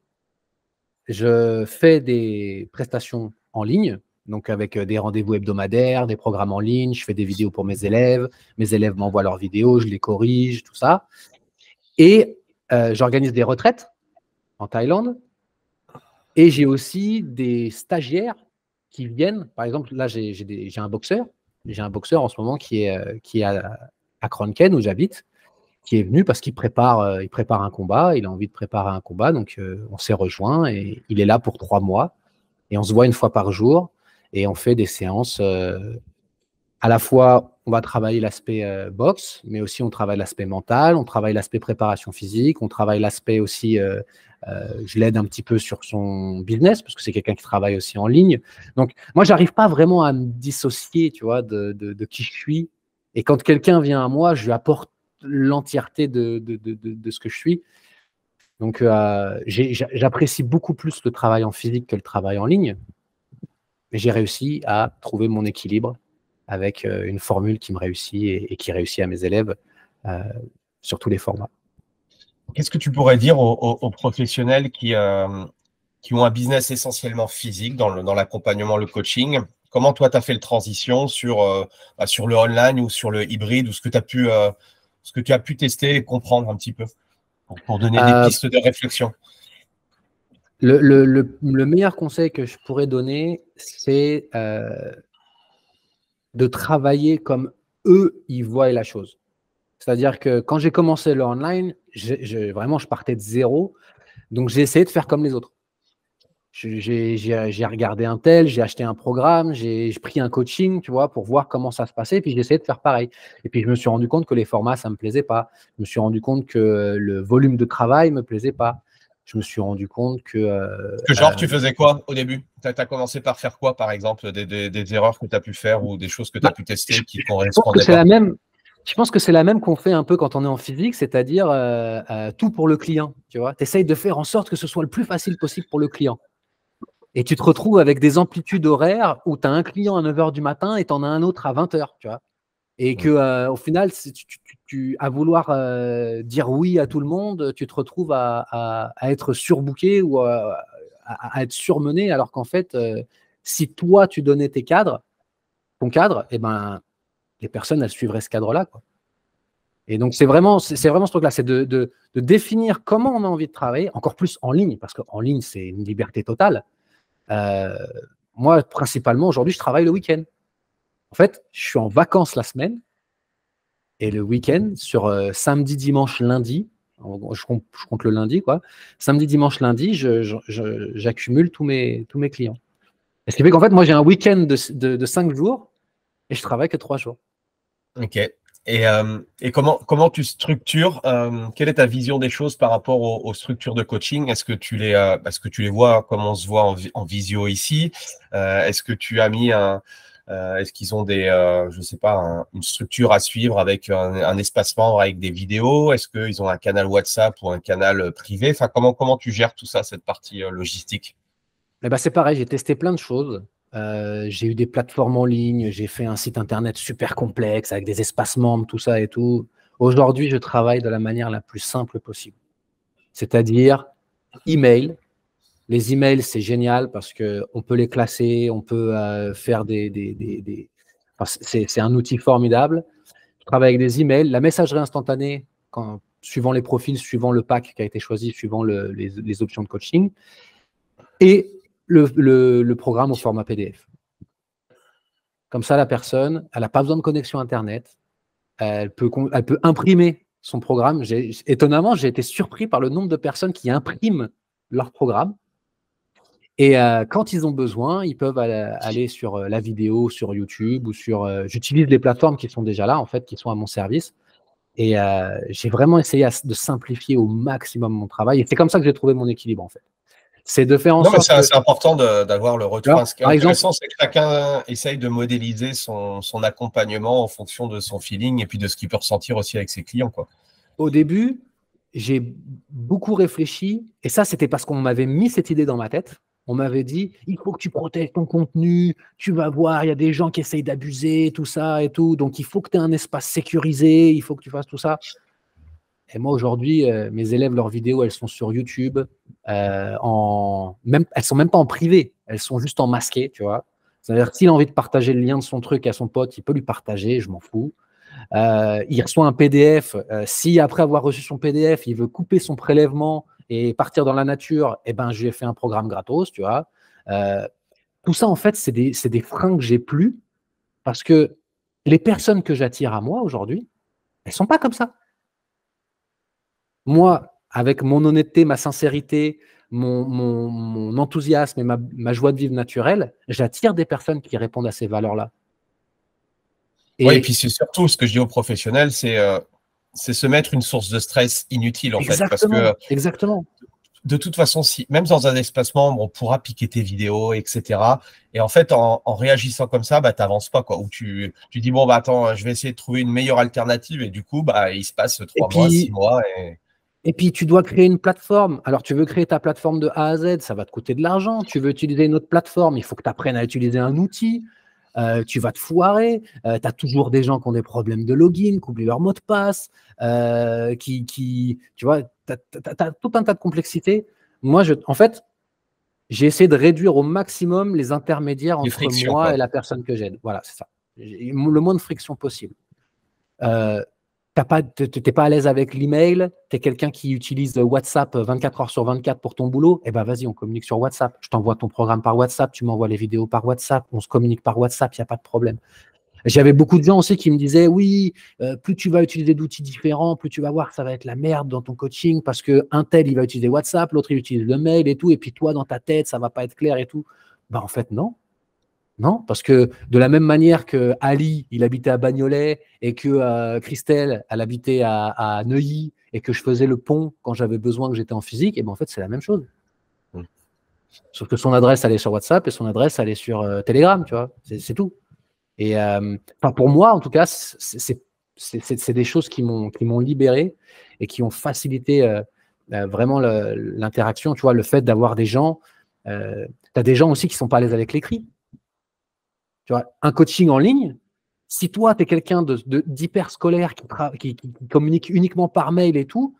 Je fais des prestations en ligne, donc avec des rendez-vous hebdomadaires, des programmes en ligne. Je fais des vidéos pour mes élèves. Mes élèves m'envoient leurs vidéos, je les corrige, tout ça. Et j'organise des retraites en Thaïlande. Et j'ai aussi des stagiaires qui viennent. Par exemple, là, j'ai un boxeur. J'ai un boxeur en ce moment qui est à Khon Kaen, où j'habite, qui est venu parce qu'il prépare un combat. Il a envie de préparer un combat. Donc, on s'est rejoints et il est là pour 3 mois. Et on se voit 1 fois par jour et on fait des séances. À la fois, on va travailler l'aspect boxe, mais aussi on travaille l'aspect mental, on travaille l'aspect préparation physique, on travaille l'aspect aussi, je l'aide un petit peu sur son business, parce que c'est quelqu'un qui travaille aussi en ligne. Donc, moi, j'arrive pas vraiment à me dissocier, tu vois, de qui je suis. Et quand quelqu'un vient à moi, je lui apporte l'entièreté de ce que je suis. Donc, j'apprécie beaucoup plus le travail en physique que le travail en ligne. Mais j'ai réussi à trouver mon équilibre avec une formule qui me réussit et qui réussit à mes élèves sur tous les formats. Qu'est-ce que tu pourrais dire aux professionnels qui ont un business essentiellement physique dans l'accompagnement, le coaching? Comment toi, tu as fait le transition sur le online ou sur le hybride, ou ce que tu as pu tester et comprendre un petit peu pour donner des pistes de réflexion? Le meilleur conseil que je pourrais donner, c'est de travailler comme eux, ils voient la chose. C'est-à-dire que quand j'ai commencé le online, vraiment, je partais de zéro. Donc, j'ai essayé de faire comme les autres. J'ai regardé un tel, j'ai acheté un programme, j'ai pris un coaching, tu vois, pour voir comment ça se passait. Puis, j'ai essayé de faire pareil. Et puis, je me suis rendu compte que les formats, ça ne me plaisait pas. Je me suis rendu compte que le volume de travail ne me plaisait pas. Je me suis rendu compte que… tu faisais quoi au début? Tu as commencé par faire quoi, par exemple, des erreurs que tu as pu faire ou des choses que tu as pu tester qui correspondaient pas? Je pense que c'est la même qu'on fait un peu quand on est en physique, c'est-à-dire tout pour le client. Tu vois, tu essayes de faire en sorte que ce soit le plus facile possible pour le client. Et tu te retrouves avec des amplitudes horaires où tu as un client à 9h du matin et tu en as un autre à 20h. Tu vois, et qu'au final, à vouloir dire oui à tout le monde, tu te retrouves à être surbooké ou à être surmené, alors qu'en fait, si toi, tu donnais ton cadre, eh ben, les personnes, elles suivraient ce cadre-là, quoi. Et donc, c'est vraiment ce truc-là, c'est de définir comment on a envie de travailler, encore plus en ligne, parce qu'en ligne, c'est une liberté totale. Moi, principalement, aujourd'hui, je travaille le week-end. En fait, je suis en vacances la semaine et le week-end, sur samedi, dimanche, lundi, je compte le lundi, quoi. Samedi, dimanche, lundi, j'accumule tous mes clients. Et ce qui fait qu'en fait, moi, j'ai un week-end de 5 jours et je travaille que 3 jours. Ok. Et comment tu structures, quelle est ta vision des choses par rapport aux structures de coaching? Est-ce que tu les vois comme on se voit en visio ici? Est-ce que tu as mis est-ce qu'ils ont je sais pas, une structure à suivre avec un espace membre avec des vidéos? Est-ce qu'ils ont un canal WhatsApp ou un canal privé? Enfin, comment tu gères tout ça, cette partie logistique? Eh ben, c'est pareil, j'ai testé plein de choses. J'ai eu des plateformes en ligne, j'ai fait un site internet super complexe avec des espaces membres, tout ça et tout. Aujourd'hui, je travaille de la manière la plus simple possible. C'est-à-dire email. Les emails, c'est génial parce qu'on peut les classer, on peut faire enfin, c'est un outil formidable. Je travaille avec des emails. La messagerie instantanée, suivant les profils, suivant le pack qui a été choisi, suivant les options de coaching. Et le programme au format PDF. Comme ça, la personne, elle n'a pas besoin de connexion Internet. Elle peut imprimer son programme. Étonnamment, j'ai été surpris par le nombre de personnes qui impriment leur programme. Et quand ils ont besoin, ils peuvent aller sur la vidéo, sur YouTube ou j'utilise les plateformes qui sont déjà là, en fait, qui sont à mon service. Et j'ai vraiment essayé de simplifier au maximum mon travail. Et c'est comme ça que j'ai trouvé mon équilibre, en fait. C'est de faire en Non, mais sorte c'est important d'avoir le retour. Alors, Ce qui est par exemple, intéressant, c'est que chacun essaye de modéliser son accompagnement en fonction de son feeling et puis de ce qu'il peut ressentir aussi avec ses clients, quoi. au début, j'ai beaucoup réfléchi, et ça, c'était parce qu'on m'avait mis cette idée dans ma tête. On m'avait dit, il faut que tu protèges ton contenu, tu vas voir, il y a des gens qui essayent d'abuser, tout ça et tout, donc il faut que tu aies un espace sécurisé, il faut que tu fasses tout ça. Et moi, aujourd'hui, mes élèves, leurs vidéos, elles sont sur YouTube, elles sont même pas en privé, elles sont juste en masqué, tu vois. C'est-à-dire que s'il a envie de partager le lien de son truc à son pote, il peut lui partager, je m'en fous. Il reçoit un PDF. Si après avoir reçu son PDF, il veut couper son prélèvement et partir dans la nature, eh ben, je lui ai fait un programme gratos, tu vois. Tout ça, en fait, c'est des freins que j'ai plus parce que les personnes que j'attire à moi aujourd'hui, elles sont pas comme ça. Moi, avec mon honnêteté, ma sincérité, mon enthousiasme et ma joie de vivre naturelle, j'attire des personnes qui répondent à ces valeurs-là. Oui, et puis c'est surtout ce que je dis aux professionnels, c'est se mettre une source de stress inutile, en fait. Parce que exactement. de toute façon, même dans un espace membre, on pourra piquer tes vidéos, etc. Et en fait, en réagissant comme ça, bah, tu n'avances pas, quoi. Ou tu dis, bon, bah, attends, je vais essayer de trouver une meilleure alternative. Et du coup, bah, il se passe 3 mois, 6 mois. Et puis, tu dois créer une plateforme. Alors, tu veux créer ta plateforme de A à Z, ça va te coûter de l'argent. Tu veux utiliser une autre plateforme, il faut que tu apprennes à utiliser un outil. Tu vas te foirer. Tu as toujours des gens qui ont des problèmes de login, qui oublient leur mot de passe, tu vois, tu as tout un tas de complexités. Moi, en fait, j'ai essayé de réduire au maximum les intermédiaires entre moi quoi. et la personne que j'aide. Voilà, c'est ça. Le moins de friction possible. T'es pas à l'aise avec l'email, tu es quelqu'un qui utilise WhatsApp 24 heures sur 24 pour ton boulot, eh ben vas-y, on communique sur WhatsApp. Je t'envoie ton programme par WhatsApp, tu m'envoies les vidéos par WhatsApp, on se communique par WhatsApp, il n'y a pas de problème. J'avais beaucoup de gens aussi qui me disaient, oui, plus tu vas utiliser d'outils différents, plus tu vas voir que ça va être la merde dans ton coaching parce qu'un tel, il va utiliser WhatsApp, l'autre, il utilise le mail et tout, et puis toi, dans ta tête, ça ne va pas être clair et tout. Ben, en fait, non. Non, parce que de la même manière que Ali, il habitait à Bagnolet et que Christelle, elle habitait à Neuilly et que je faisais le pont quand j'avais besoin que j'étais en physique, et ben en fait, c'est la même chose. Sauf que son adresse, elle est sur WhatsApp et son adresse, elle est sur Telegram, tu vois. C'est tout. Et pour moi, en tout cas, c'est des choses qui m'ont libéré et qui ont facilité vraiment l'interaction. Tu vois, le fait d'avoir des gens, tu as des gens aussi qui ne sont pas à l'aise avec l'écrit. Tu vois, un coaching en ligne, si toi, tu es quelqu'un d'hyper scolaire qui communique uniquement par mail et tout,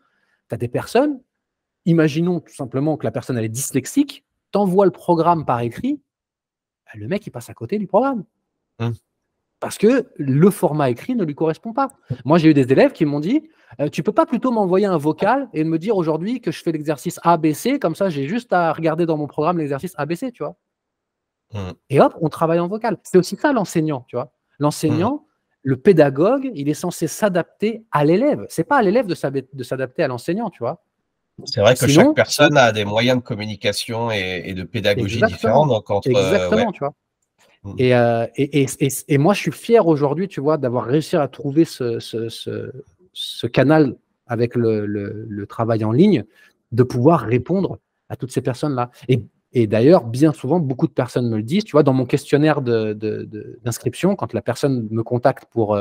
tu as des personnes, imaginons tout simplement que la personne elle est dyslexique, t'envoie le programme par écrit, le mec, il passe à côté du programme. Parce que le format écrit ne lui correspond pas. Moi, j'ai eu des élèves qui m'ont dit, tu peux pas plutôt m'envoyer un vocal et me dire aujourd'hui que je fais l'exercice ABC, comme ça, j'ai juste à regarder dans mon programme l'exercice ABC, tu vois. Et hop, on travaille en vocal. C'est aussi ça l'enseignant, tu vois. L'enseignant, le pédagogue, il est censé s'adapter à l'élève. C'est pas à l'élève de s'adapter à l'enseignant, tu vois. C'est vrai que chaque personne a des moyens de communication et de pédagogie différents. Donc exactement, tu vois. Et moi, je suis fier aujourd'hui, tu vois, d'avoir réussi à trouver ce canal avec le travail en ligne, de pouvoir répondre à toutes ces personnes-là. Et d'ailleurs, bien souvent, beaucoup de personnes me le disent. Tu vois, dans mon questionnaire d'inscription, quand la personne me contacte pour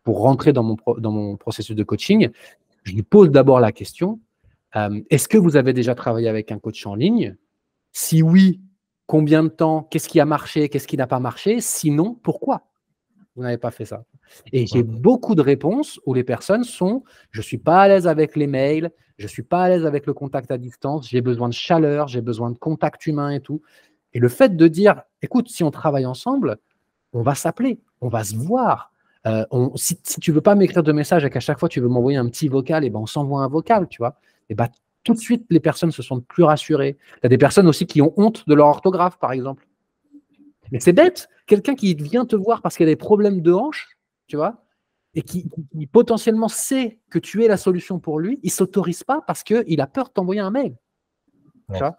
rentrer dans mon processus de coaching, je lui pose d'abord la question, est-ce que vous avez déjà travaillé avec un coach en ligne? Si oui, combien de temps? Qu'est-ce qui a marché? Qu'est-ce qui n'a pas marché? Sinon, pourquoi vous n'avez pas fait ça? Et j'ai beaucoup de réponses où les personnes sont « je ne suis pas à l'aise avec les mails, je ne suis pas à l'aise avec le contact à distance, j'ai besoin de chaleur, j'ai besoin de contact humain et tout ». Et le fait de dire « écoute, si on travaille ensemble, on va s'appeler, on va se voir. Si tu ne veux pas m'écrire de message et qu'à chaque fois tu veux m'envoyer un petit vocal, et ben on s'envoie un vocal, tu vois. » Et ben tout de suite, les personnes se sentent plus rassurées. Tu as des personnes aussi qui ont honte de leur orthographe, par exemple. Mais c'est bête, quelqu'un qui vient te voir parce qu'il a des problèmes de hanche, tu vois, et qui potentiellement sait que tu es la solution pour lui, il ne s'autorise pas parce qu'il a peur de t'envoyer un mail. Tu vois,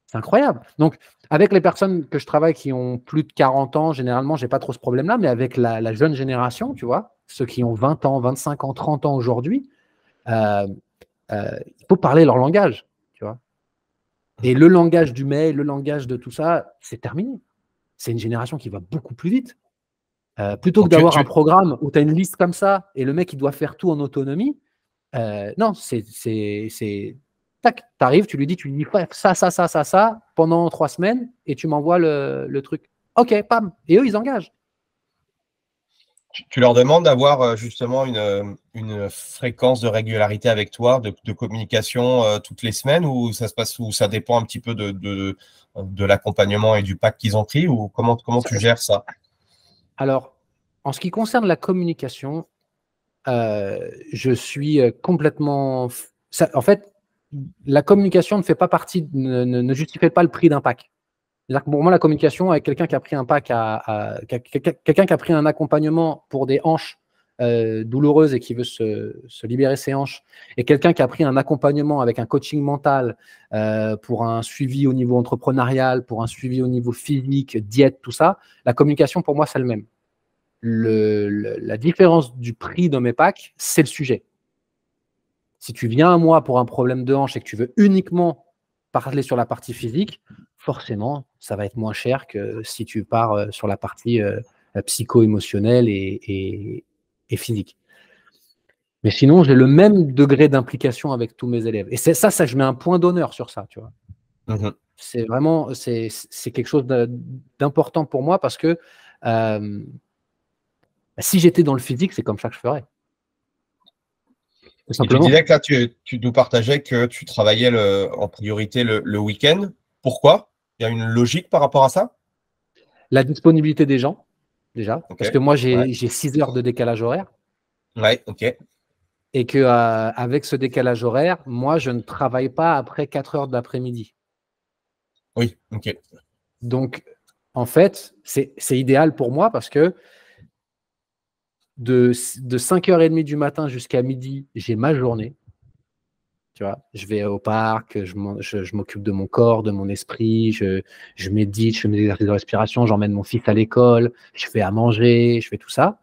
c'est incroyable. Donc, avec les personnes que je travaille qui ont plus de 40 ans, généralement, je n'ai pas trop ce problème-là, mais avec la jeune génération, tu vois, ceux qui ont 20 ans, 25 ans, 30 ans aujourd'hui, il faut parler leur langage, tu vois. Et le langage du mail, le langage de tout ça, c'est terminé. C'est une génération qui va beaucoup plus vite. Plutôt que d'avoir un programme où tu as une liste comme ça et le mec, il doit faire tout en autonomie, non, tac, tu arrives, tu lui dis ça, pendant 3 semaines et tu m'envoies le truc. Ok, pam. Et eux, ils engagent. Tu leur demandes d'avoir justement une fréquence de régularité avec toi, de communication toutes les semaines, ou ça se passe, ou ça dépend un petit peu de l'accompagnement et du pack qu'ils ont pris, ou comment tu gères ça? Alors, en ce qui concerne la communication, je suis complètement… en fait, la communication ne fait pas partie, ne justifie pas le prix d'un pack. C'est-à-dire que pour moi, la communication avec quelqu'un qui a pris un pack, quelqu'un qui a pris un accompagnement pour des hanches douloureuses et qui veut se libérer ses hanches, et quelqu'un qui a pris un accompagnement avec un coaching mental pour un suivi au niveau entrepreneurial, pour un suivi au niveau physique, diète, tout ça, la communication pour moi, c'est le même. La différence du prix de mes packs, c'est le sujet. Si tu viens à moi pour un problème de hanche et que tu veux uniquement parler sur la partie physique, forcément, ça va être moins cher que si tu pars sur la partie psycho-émotionnelle et physique. Mais sinon, j'ai le même degré d'implication avec tous mes élèves. Et ça, je mets un point d'honneur sur ça, tu vois. Mmh. C'est vraiment, c'est quelque chose d'important pour moi parce que si j'étais dans le physique, c'est comme ça que je ferais. Et tu disais que là, tu nous partageais que tu travaillais en priorité le week-end. Pourquoi? Il y a une logique par rapport à ça? La disponibilité des gens, déjà. Okay. Parce que moi, j'ai 6 heures de décalage horaire. Ouais, ok. Et qu'avec ce décalage horaire, moi, je ne travaille pas après 4 heures de l'après-midi. Oui, ok. Donc, en fait, c'est idéal pour moi parce que de 5h30 du matin jusqu'à midi, j'ai ma journée. Tu vois, je vais au parc, je m'occupe de mon corps, de mon esprit, je médite, je fais mes exercices de respiration, j'emmène mon fils à l'école, je fais à manger, je fais tout ça.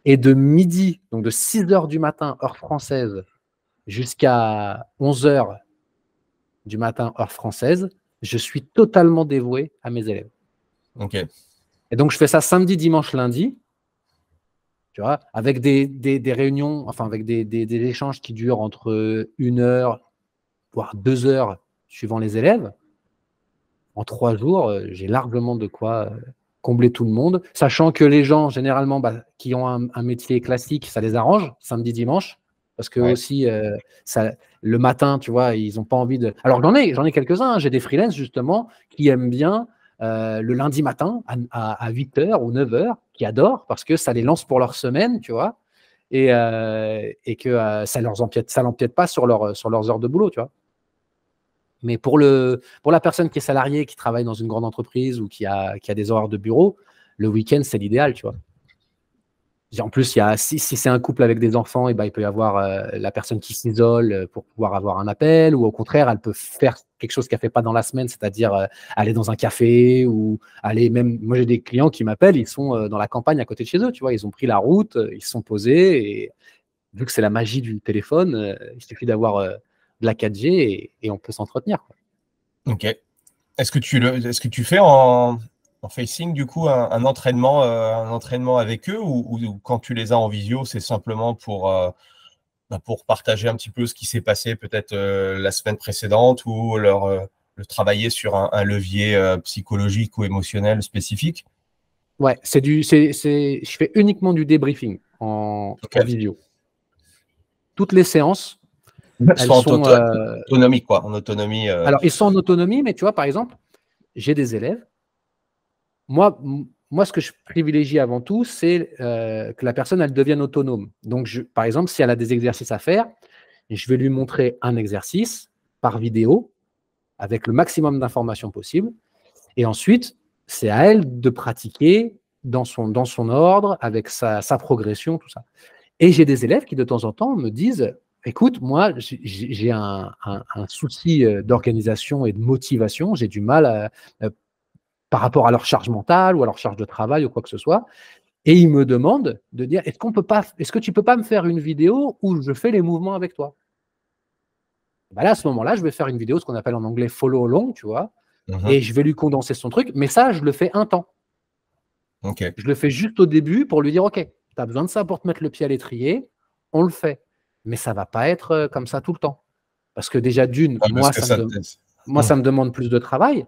Et de midi, donc de 6h du matin, heure française, jusqu'à 11h du matin, heure française, je suis totalement dévoué à mes élèves. Ok. Et donc, je fais ça samedi, dimanche, lundi. Tu vois, avec des réunions, enfin avec des échanges qui durent entre 1 heure, voire 2 heures, suivant les élèves. En 3 jours, j'ai largement de quoi combler tout le monde, sachant que les gens, généralement, qui ont un métier classique, ça les arrange, samedi, dimanche, parce que aussi, le matin, tu vois, ils n'ont pas envie de… Alors, j'en ai quelques-uns, hein. J'ai des freelances, justement, qui aiment bien le lundi matin à 8h ou 9h, qui adorent parce que ça les lance pour leur semaine, tu vois, et que ça l'empiète pas sur leurs heures de boulot, tu vois. Mais pour la personne qui est salariée, qui travaille dans une grande entreprise ou qui a des horaires de bureau, le week-end, c'est l'idéal, tu vois. En plus, si c'est un couple avec des enfants, il peut y avoir la personne qui s'isole pour pouvoir avoir un appel, ou au contraire, elle peut faire quelque chose qu'elle ne fait pas dans la semaine, c'est-à-dire aller dans un café ou aller même… Moi, j'ai des clients qui m'appellent, ils sont dans la campagne à côté de chez eux, tu vois, ils ont pris la route, ils se sont posés, et vu que c'est la magie du téléphone, il suffit d'avoir de la 4G et on peut s'entretenir. Ok. Est-ce que tu fais en facing, du coup, un entraînement avec eux, ou quand tu les as en visio, c'est simplement pour partager un petit peu ce qui s'est passé peut-être la semaine précédente, ou le travailler sur un levier psychologique ou émotionnel spécifique? Ouais, je fais uniquement du débriefing en visio. Toutes les séances, elles sont en autonomie, quoi. En autonomie. Alors, ils sont en autonomie, mais tu vois, par exemple, j'ai des élèves. Moi, ce que je privilégie avant tout, c'est que la personne, elle devienne autonome. Donc, par exemple, si elle a des exercices à faire, je vais lui montrer un exercice par vidéo avec le maximum d'informations possible. Et ensuite, c'est à elle de pratiquer dans son ordre, avec sa progression, tout ça. Et j'ai des élèves qui, de temps en temps, me disent… Écoute, moi, j'ai un souci d'organisation et de motivation. J'ai du mal par rapport à leur charge mentale ou à leur charge de travail ou quoi que ce soit. Et ils me demandent de dire, est-ce que tu ne peux pas me faire une vidéo où je fais les mouvements avec toi? Bah là, à ce moment-là, je vais faire une vidéo, ce qu'on appelle en anglais follow along, tu vois, Mhm. et je vais lui condenser son truc. Mais ça, je le fais un temps. Ok. Je le fais juste au début pour lui dire, OK, tu as besoin de ça pour te mettre le pied à l'étrier, on le fait. Mais ça ne va pas être comme ça tout le temps. Parce que déjà, d'une, Ouais, parce moi, que ça ça me, te- moi, ça me demande plus de travail,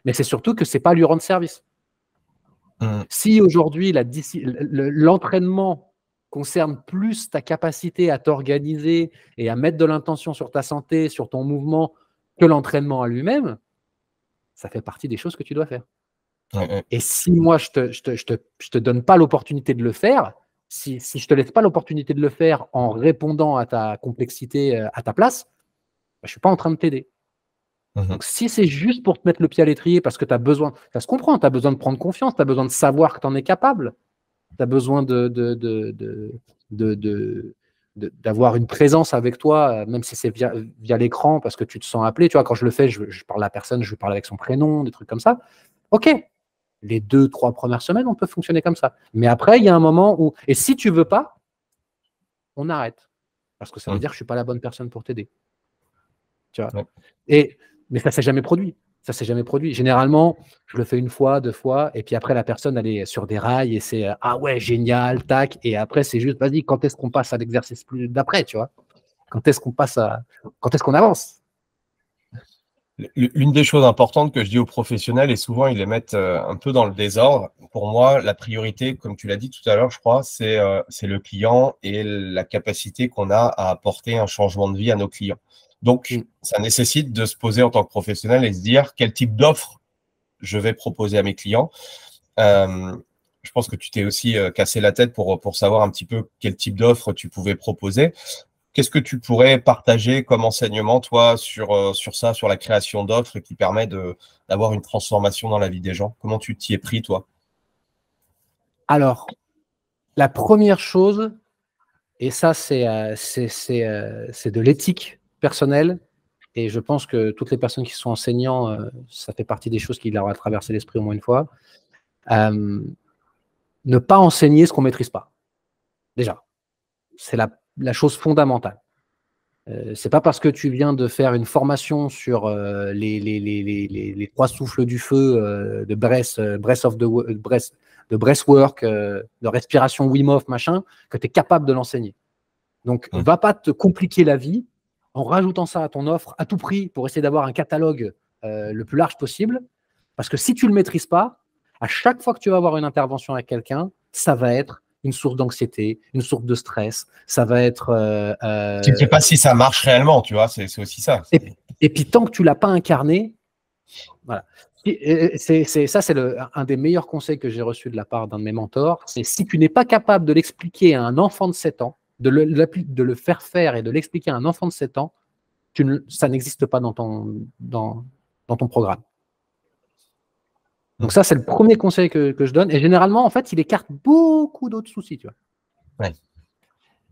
mais c'est surtout que ce n'est pas lui rendre service. Mhm. Si aujourd'hui, l'entraînement concerne plus ta capacité à t'organiser et à mettre de l'intention sur ta santé, sur ton mouvement, que l'entraînement à lui-même, ça fait partie des choses que tu dois faire. Ouais, ouais. Et si moi, je te donne pas l'opportunité de le faire, si je te laisse pas l'opportunité de le faire en répondant à ta complexité à ta place, je suis pas en train de t'aider. Mhm. Donc, si c'est juste pour te mettre le pied à l'étrier parce que tu as besoin, ça se comprend, tu as besoin de prendre confiance, tu as besoin de savoir que tu en es capable, tu as besoin d'avoir une présence avec toi, même si c'est via l'écran, parce que tu te sens appelé. Tu vois, quand je le fais, je parle à la personne, je lui parle avec son prénom, des trucs comme ça. OK, les 2-3 premières semaines, on peut fonctionner comme ça. Mais après, il y a un moment où, et si tu veux pas, on arrête. Parce que ça veut dire que je ne suis pas la bonne personne pour t'aider. Tu vois. Ouais. Mais ça ne s'est jamais produit. Ça s'est jamais produit. Généralement, je le fais une fois, 2 fois, et puis après, la personne, elle est sur des rails et c'est ah ouais, génial, tac. Et après, c'est juste, vas-y, quand est-ce qu'on passe à l'exercice plus d'après, tu vois? Quand est-ce qu'on avance? Une des choses importantes que je dis aux professionnels, et souvent ils les mettent un peu dans le désordre, pour moi, la priorité, comme tu l'as dit tout à l'heure, je crois, c'est le client et la capacité qu'on a à apporter un changement de vie à nos clients. Donc, ça nécessite de se poser en tant que professionnel et se dire quel type d'offre je vais proposer à mes clients. Je pense que tu t'es aussi cassé la tête pour savoir un petit peu quel type d'offre tu pouvais proposer. Qu'est-ce que tu pourrais partager comme enseignement, toi, sur ça, sur la création d'offres qui permet d'avoir une transformation dans la vie des gens? Comment tu t'y es pris, toi? Alors, la première chose, et ça, c'est de l'éthique personnelle, et je pense que toutes les personnes qui sont enseignants, ça fait partie des choses qui leur a traversé l'esprit au moins une fois. Ne pas enseigner ce qu'on ne maîtrise pas. Déjà, c'est la chose fondamentale. C'est pas parce que tu viens de faire une formation sur les 3 souffles du feu de breathwork, de respiration Wim Hof, machin, que tu es capable de l'enseigner. Donc, va pas te compliquer la vie en rajoutant ça à ton offre à tout prix pour essayer d'avoir un catalogue le plus large possible. Parce que si tu ne le maîtrises pas, à chaque fois que tu vas avoir une intervention avec quelqu'un, ça va être une source d'anxiété, une source de stress. Ça va être. Tu ne sais pas si ça marche réellement, tu vois, c'est aussi ça. Et puis, tant que tu ne l'as pas incarné, voilà. Ça, c'est un des meilleurs conseils que j'ai reçus de la part d'un de mes mentors. C'est si tu n'es pas capable de l'expliquer à un enfant de 7 ans, de le faire et de l'expliquer à un enfant de 7 ans, ça n'existe pas dans ton programme. Donc ça, c'est le premier conseil que je donne. Et généralement, en fait, il écarte beaucoup d'autres soucis. Tu vois. Ouais.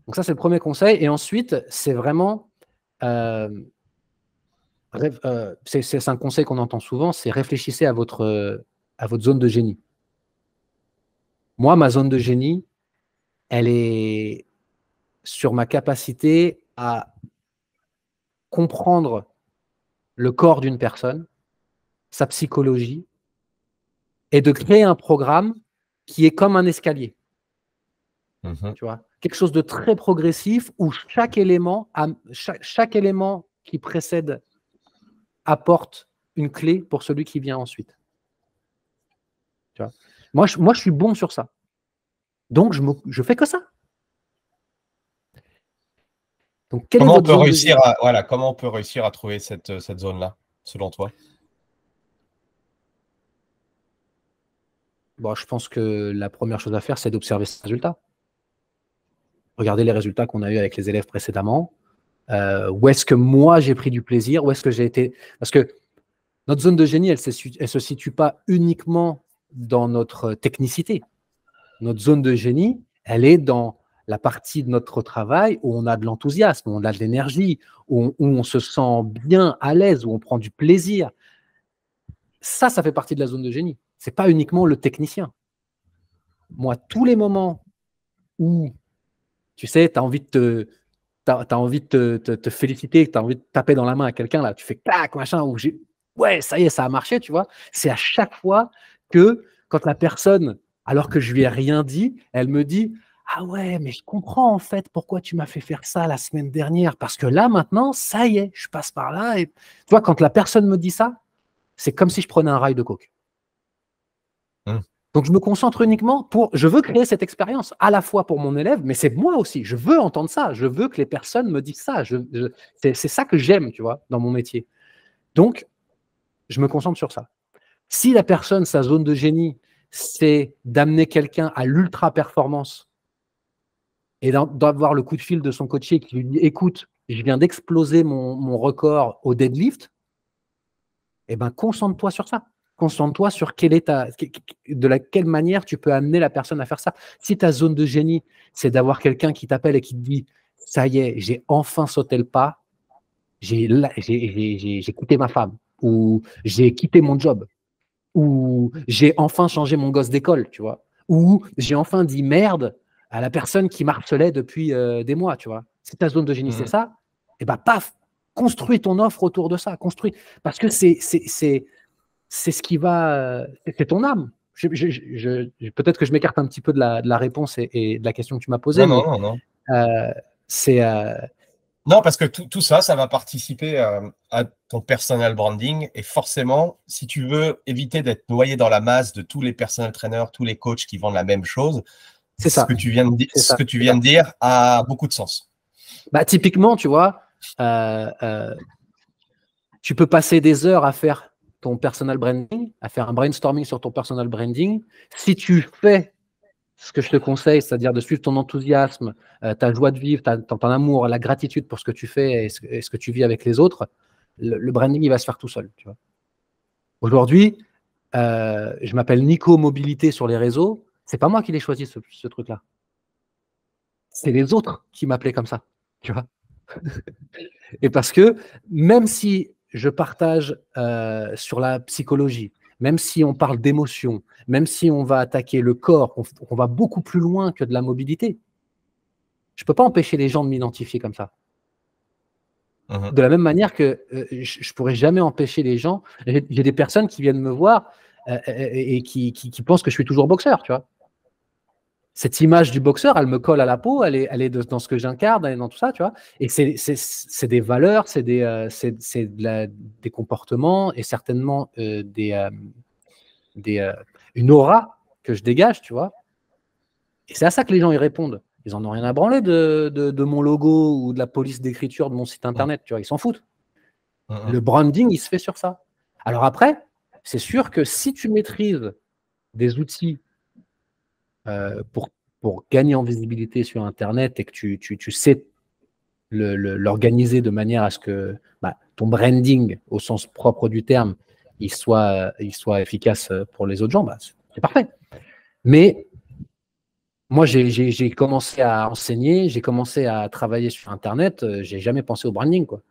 Donc ça, c'est le premier conseil. Et ensuite, c'est vraiment... c'est un conseil qu'on entend souvent, c'est réfléchissez à votre zone de génie. Moi, ma zone de génie, elle est sur ma capacité à comprendre le corps d'une personne, sa psychologie, et de créer un programme qui est comme un escalier. Tu vois, quelque chose de très progressif où chaque élément qui précède apporte une clé pour celui qui vient ensuite. Tu vois, moi, je suis bon sur ça. Donc, je fais que ça. Donc, comment on peut réussir à trouver cette zone-là, selon toi? Bon, je pense que la première chose à faire, c'est d'observer ces résultats. Regardez les résultats qu'on a eus avec les élèves précédemment. Où est-ce que moi, j'ai pris du plaisir? Où est-ce que j'ai été... Parce que notre zone de génie, elle ne se situe pas uniquement dans notre technicité. Notre zone de génie, elle est dans la partie de notre travail où on a de l'enthousiasme, où on a de l'énergie, où on se sent bien à l'aise, où on prend du plaisir. Ça fait partie de la zone de génie. Ce n'est pas uniquement le technicien. Moi, tous les moments où, tu sais, tu as envie de as envie de te féliciter, tu as envie de taper dans la main à quelqu'un, là, tu fais clac, machin, ou ouais, ça y est, ça a marché, tu vois. C'est à chaque fois que, quand la personne, alors que je lui ai rien dit, elle me dit, ah ouais, mais je comprends en fait pourquoi tu m'as fait faire ça la semaine dernière, parce que là, maintenant, ça y est, je passe par là. Et tu vois, quand la personne me dit ça, c'est comme si je prenais un rail de coke. Donc, je me concentre uniquement je veux créer cette expérience, à la fois pour mon élève, mais c'est moi aussi. Je veux entendre ça. Je veux que les personnes me disent ça. C'est ça que j'aime, tu vois, dans mon métier. Donc, je me concentre sur ça. Si la personne, sa zone de génie, c'est d'amener quelqu'un à l'ultra-performance et d'avoir le coup de fil de son coaché qui lui dit, écoute, je viens d'exploser mon record au deadlift, eh ben, concentre-toi sur ça. Concentre-toi sur quelle manière tu peux amener la personne à faire ça. Si ta zone de génie, c'est d'avoir quelqu'un qui t'appelle et qui te dit, ça y est, j'ai enfin sauté le pas, j'ai quitté ma femme, ou j'ai quitté mon job, ou j'ai enfin changé mon gosse d'école, tu vois, ou j'ai enfin dit merde à la personne qui m'harcelait depuis des mois, tu vois. Si ta zone de génie, c'est ça, et ben paf, construis ton offre autour de ça, parce que c'est ce qui va, c'est ton âme. Peut-être que je m'écarte un petit peu de la réponse et de la question que tu m'as posée, mais c'est non, parce que tout ça, ça va participer à ton personal branding. Et forcément, si tu veux éviter d'être noyé dans la masse de tous les personal trainers, tous les coachs qui vendent la même chose, ce que tu viens de dire a beaucoup de sens. Bah, typiquement, tu vois, tu peux passer des heures à faire ton personal branding, à faire un brainstorming sur ton personal branding. Si tu fais ce que je te conseille, c'est-à-dire de suivre ton enthousiasme, ta joie de vivre, ton amour, la gratitude pour ce que tu fais et ce que tu vis avec les autres, le branding, il va se faire tout seul. Tu vois. Aujourd'hui, je m'appelle Nico Mobilité sur les réseaux. C'est pas moi qui l'ai choisi, ce truc-là. C'est les autres qui m'appelaient comme ça. Tu vois. Et parce que même si je partage sur la psychologie, même si on parle d'émotion, même si on va attaquer le corps, on va beaucoup plus loin que de la mobilité, je ne peux pas empêcher les gens de m'identifier comme ça. De la même manière que je ne pourrais jamais empêcher les gens. J'ai des personnes qui viennent me voir et qui pensent que je suis toujours boxeur, tu vois. Cette image du boxeur, elle me colle à la peau, elle est dans ce que j'incarne, elle est dans tout ça, tu vois. Et c'est des valeurs, c'est des comportements et certainement une aura que je dégage, tu vois. Et c'est à ça que les gens y répondent. Ils en ont rien à branler de mon logo ou de la police d'écriture de mon site internet, tu vois. Ils s'en foutent. Le branding, il se fait sur ça. Alors après, c'est sûr que si tu maîtrises des outils pour gagner en visibilité sur Internet et que tu sais l'organiser de manière à ce que ton branding, au sens propre du terme, il soit efficace pour les autres gens, c'est parfait. Mais moi, j'ai commencé à enseigner, j'ai commencé à travailler sur Internet, j'ai jamais pensé au branding, quoi.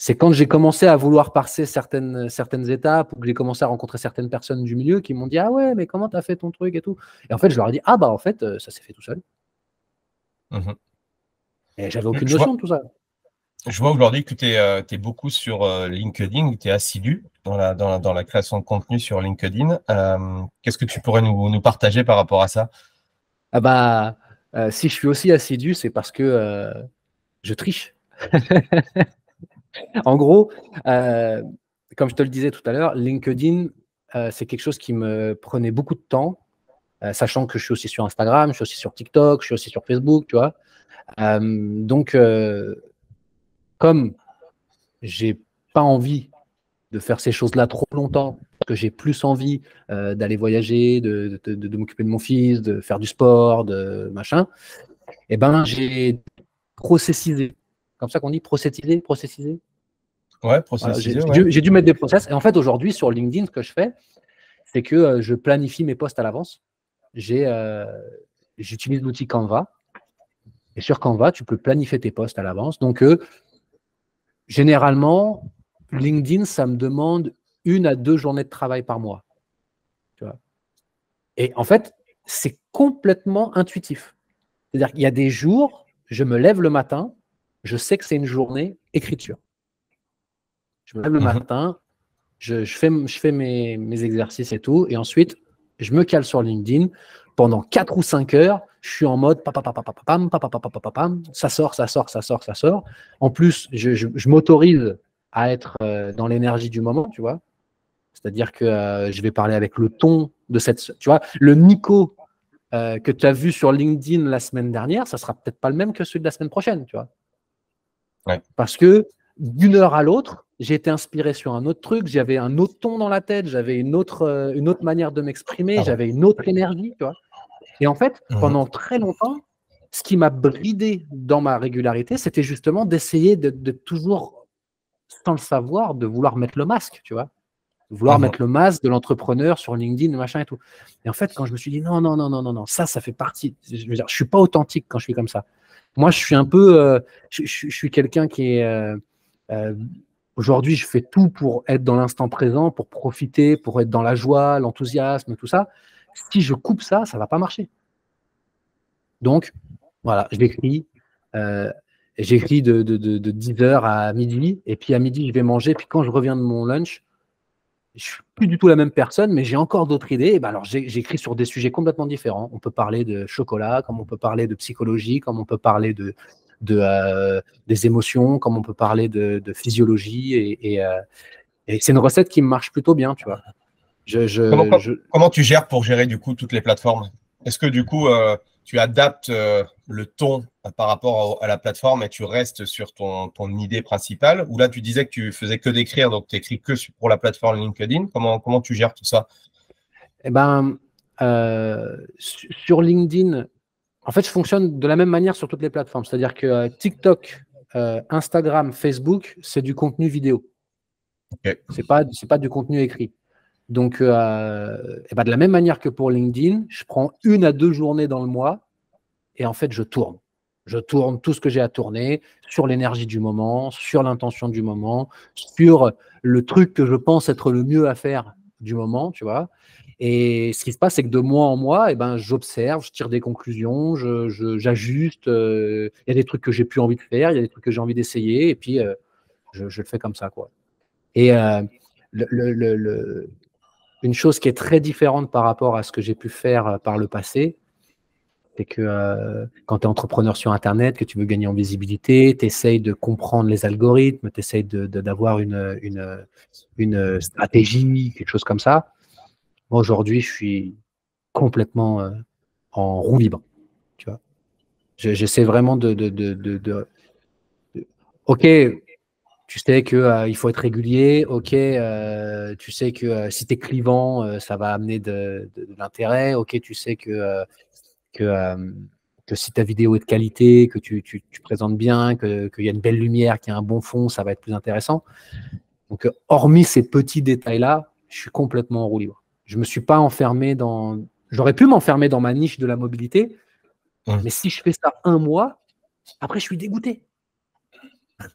C'est quand j'ai commencé à vouloir passer certaines étapes ou que j'ai commencé à rencontrer certaines personnes du milieu qui m'ont dit « Ah ouais, mais comment tu as fait ton truc et tout ?» Et en fait, je leur ai dit « Ah bah en fait, ça s'est fait tout seul. » Et j'avais aucune notion de tout ça. Je vois aujourd'hui que tu es beaucoup sur LinkedIn, tu es assidu dans la création de contenu sur LinkedIn. Qu'est-ce que tu pourrais nous partager par rapport à ça? Ah bah, si je suis aussi assidu, c'est parce que je triche. En gros, comme je te le disais tout à l'heure, LinkedIn, c'est quelque chose qui me prenait beaucoup de temps, sachant que je suis aussi sur Instagram, je suis aussi sur TikTok, je suis aussi sur Facebook, tu vois. Donc, comme j'ai pas envie de faire ces choses-là trop longtemps, que j'ai plus envie d'aller voyager, de m'occuper de mon fils, de faire du sport, de machin, eh ben, j'ai processisé. Comme ça qu'on dit processiser. Ouais, processiser. Voilà, j'ai dû mettre des process. Et en fait, aujourd'hui, sur LinkedIn, ce que je fais, c'est que je planifie mes posts à l'avance. J'utilise l'outil Canva. Et sur Canva, tu peux planifier tes posts à l'avance. Donc, généralement, LinkedIn, ça me demande 1 à 2 journées de travail par mois. Tu vois. Et en fait, c'est complètement intuitif. C'est-à-dire qu'il y a des jours, je me lève le matin, je sais que c'est une journée écriture. Je me lève le matin, je fais mes exercices et tout, et ensuite, je me cale sur LinkedIn. Pendant 4 ou 5 heures, je suis en mode ça sort. En plus, je m'autorise à être dans l'énergie du moment, tu vois. C'est-à-dire que je vais parler avec le ton de cette... Tu vois, le Nico que tu as vu sur LinkedIn la semaine dernière, ça sera peut-être pas le même que celui de la semaine prochaine, tu vois. Ouais. Parce que d'une heure à l'autre, j'ai été inspiré sur un autre truc, j'avais un autre ton dans la tête, j'avais une autre manière de m'exprimer, j'avais une autre énergie, tu vois. Et en fait, pendant très longtemps, ce qui m'a bridé dans ma régularité, c'était justement d'essayer de toujours, sans le savoir, de vouloir mettre le masque, tu vois. Vouloir mettre le masque de l'entrepreneur sur LinkedIn, machin et tout. Et en fait, quand je me suis dit non, ça fait partie. Je veux dire, je suis pas authentique quand je suis comme ça. Moi, je suis un peu, je suis quelqu'un qui est. Aujourd'hui, je fais tout pour être dans l'instant présent, pour profiter, pour être dans la joie, l'enthousiasme, tout ça. Si je coupe ça, ça va pas marcher. Donc, voilà, j'écris. J'écris de 10h à midi, et puis à midi, je vais manger. Puis quand je reviens de mon lunch, je suis plus du tout la même personne, mais j'ai encore d'autres idées. Et ben alors, j'écris sur des sujets complètement différents. On peut parler de chocolat, comme on peut parler de psychologie, comme on peut parler des émotions, comme on peut parler de physiologie. Et c'est une recette qui me marche plutôt bien, tu vois. Comment tu gères pour gérer du coup toutes les plateformes? Est-ce que du coup, tu adaptes le ton par rapport à la plateforme et tu restes sur ton idée principale? Ou là, tu disais que tu faisais que d'écrire, donc tu n'écris que pour la plateforme LinkedIn. Comment tu gères tout ça? Eh ben, sur LinkedIn, en fait, je fonctionne de la même manière sur toutes les plateformes. C'est-à-dire que TikTok, Instagram, Facebook, c'est du contenu vidéo. Okay. C'est pas du contenu écrit. Donc, de la même manière que pour LinkedIn, je prends 1 à 2 journées dans le mois et en fait, je tourne. Je tourne tout ce que j'ai à tourner sur l'énergie du moment, sur l'intention du moment, sur le truc que je pense être le mieux à faire du moment, tu vois. Et ce qui se passe, c'est que de mois en mois, j'observe, je tire des conclusions, j'ajuste. Il y a des trucs que j'ai plus envie de faire, il y a des trucs que j'ai envie d'essayer, et puis je le fais comme ça, quoi. Et une chose qui est très différente par rapport à ce que j'ai pu faire par le passé, c'est que quand tu es entrepreneur sur Internet, que tu veux gagner en visibilité, tu essayes de comprendre les algorithmes, tu essayes d'avoir une stratégie, quelque chose comme ça. Moi, aujourd'hui, je suis complètement en roue libre. Tu vois. J'essaie vraiment OK, tu sais qu'il faut être régulier. OK, tu sais que si tu es clivant, ça va amener de l'intérêt. OK, tu sais que si ta vidéo est de qualité, que tu présentes bien, qu'il y a une belle lumière, qu'il y a un bon fond, ça va être plus intéressant. Donc, hormis ces petits détails-là, je suis complètement en roue libre. Je ne me suis pas enfermé dans... J'aurais pu m'enfermer dans ma niche de la mobilité, mais si je fais ça 1 mois, après, je suis dégoûté.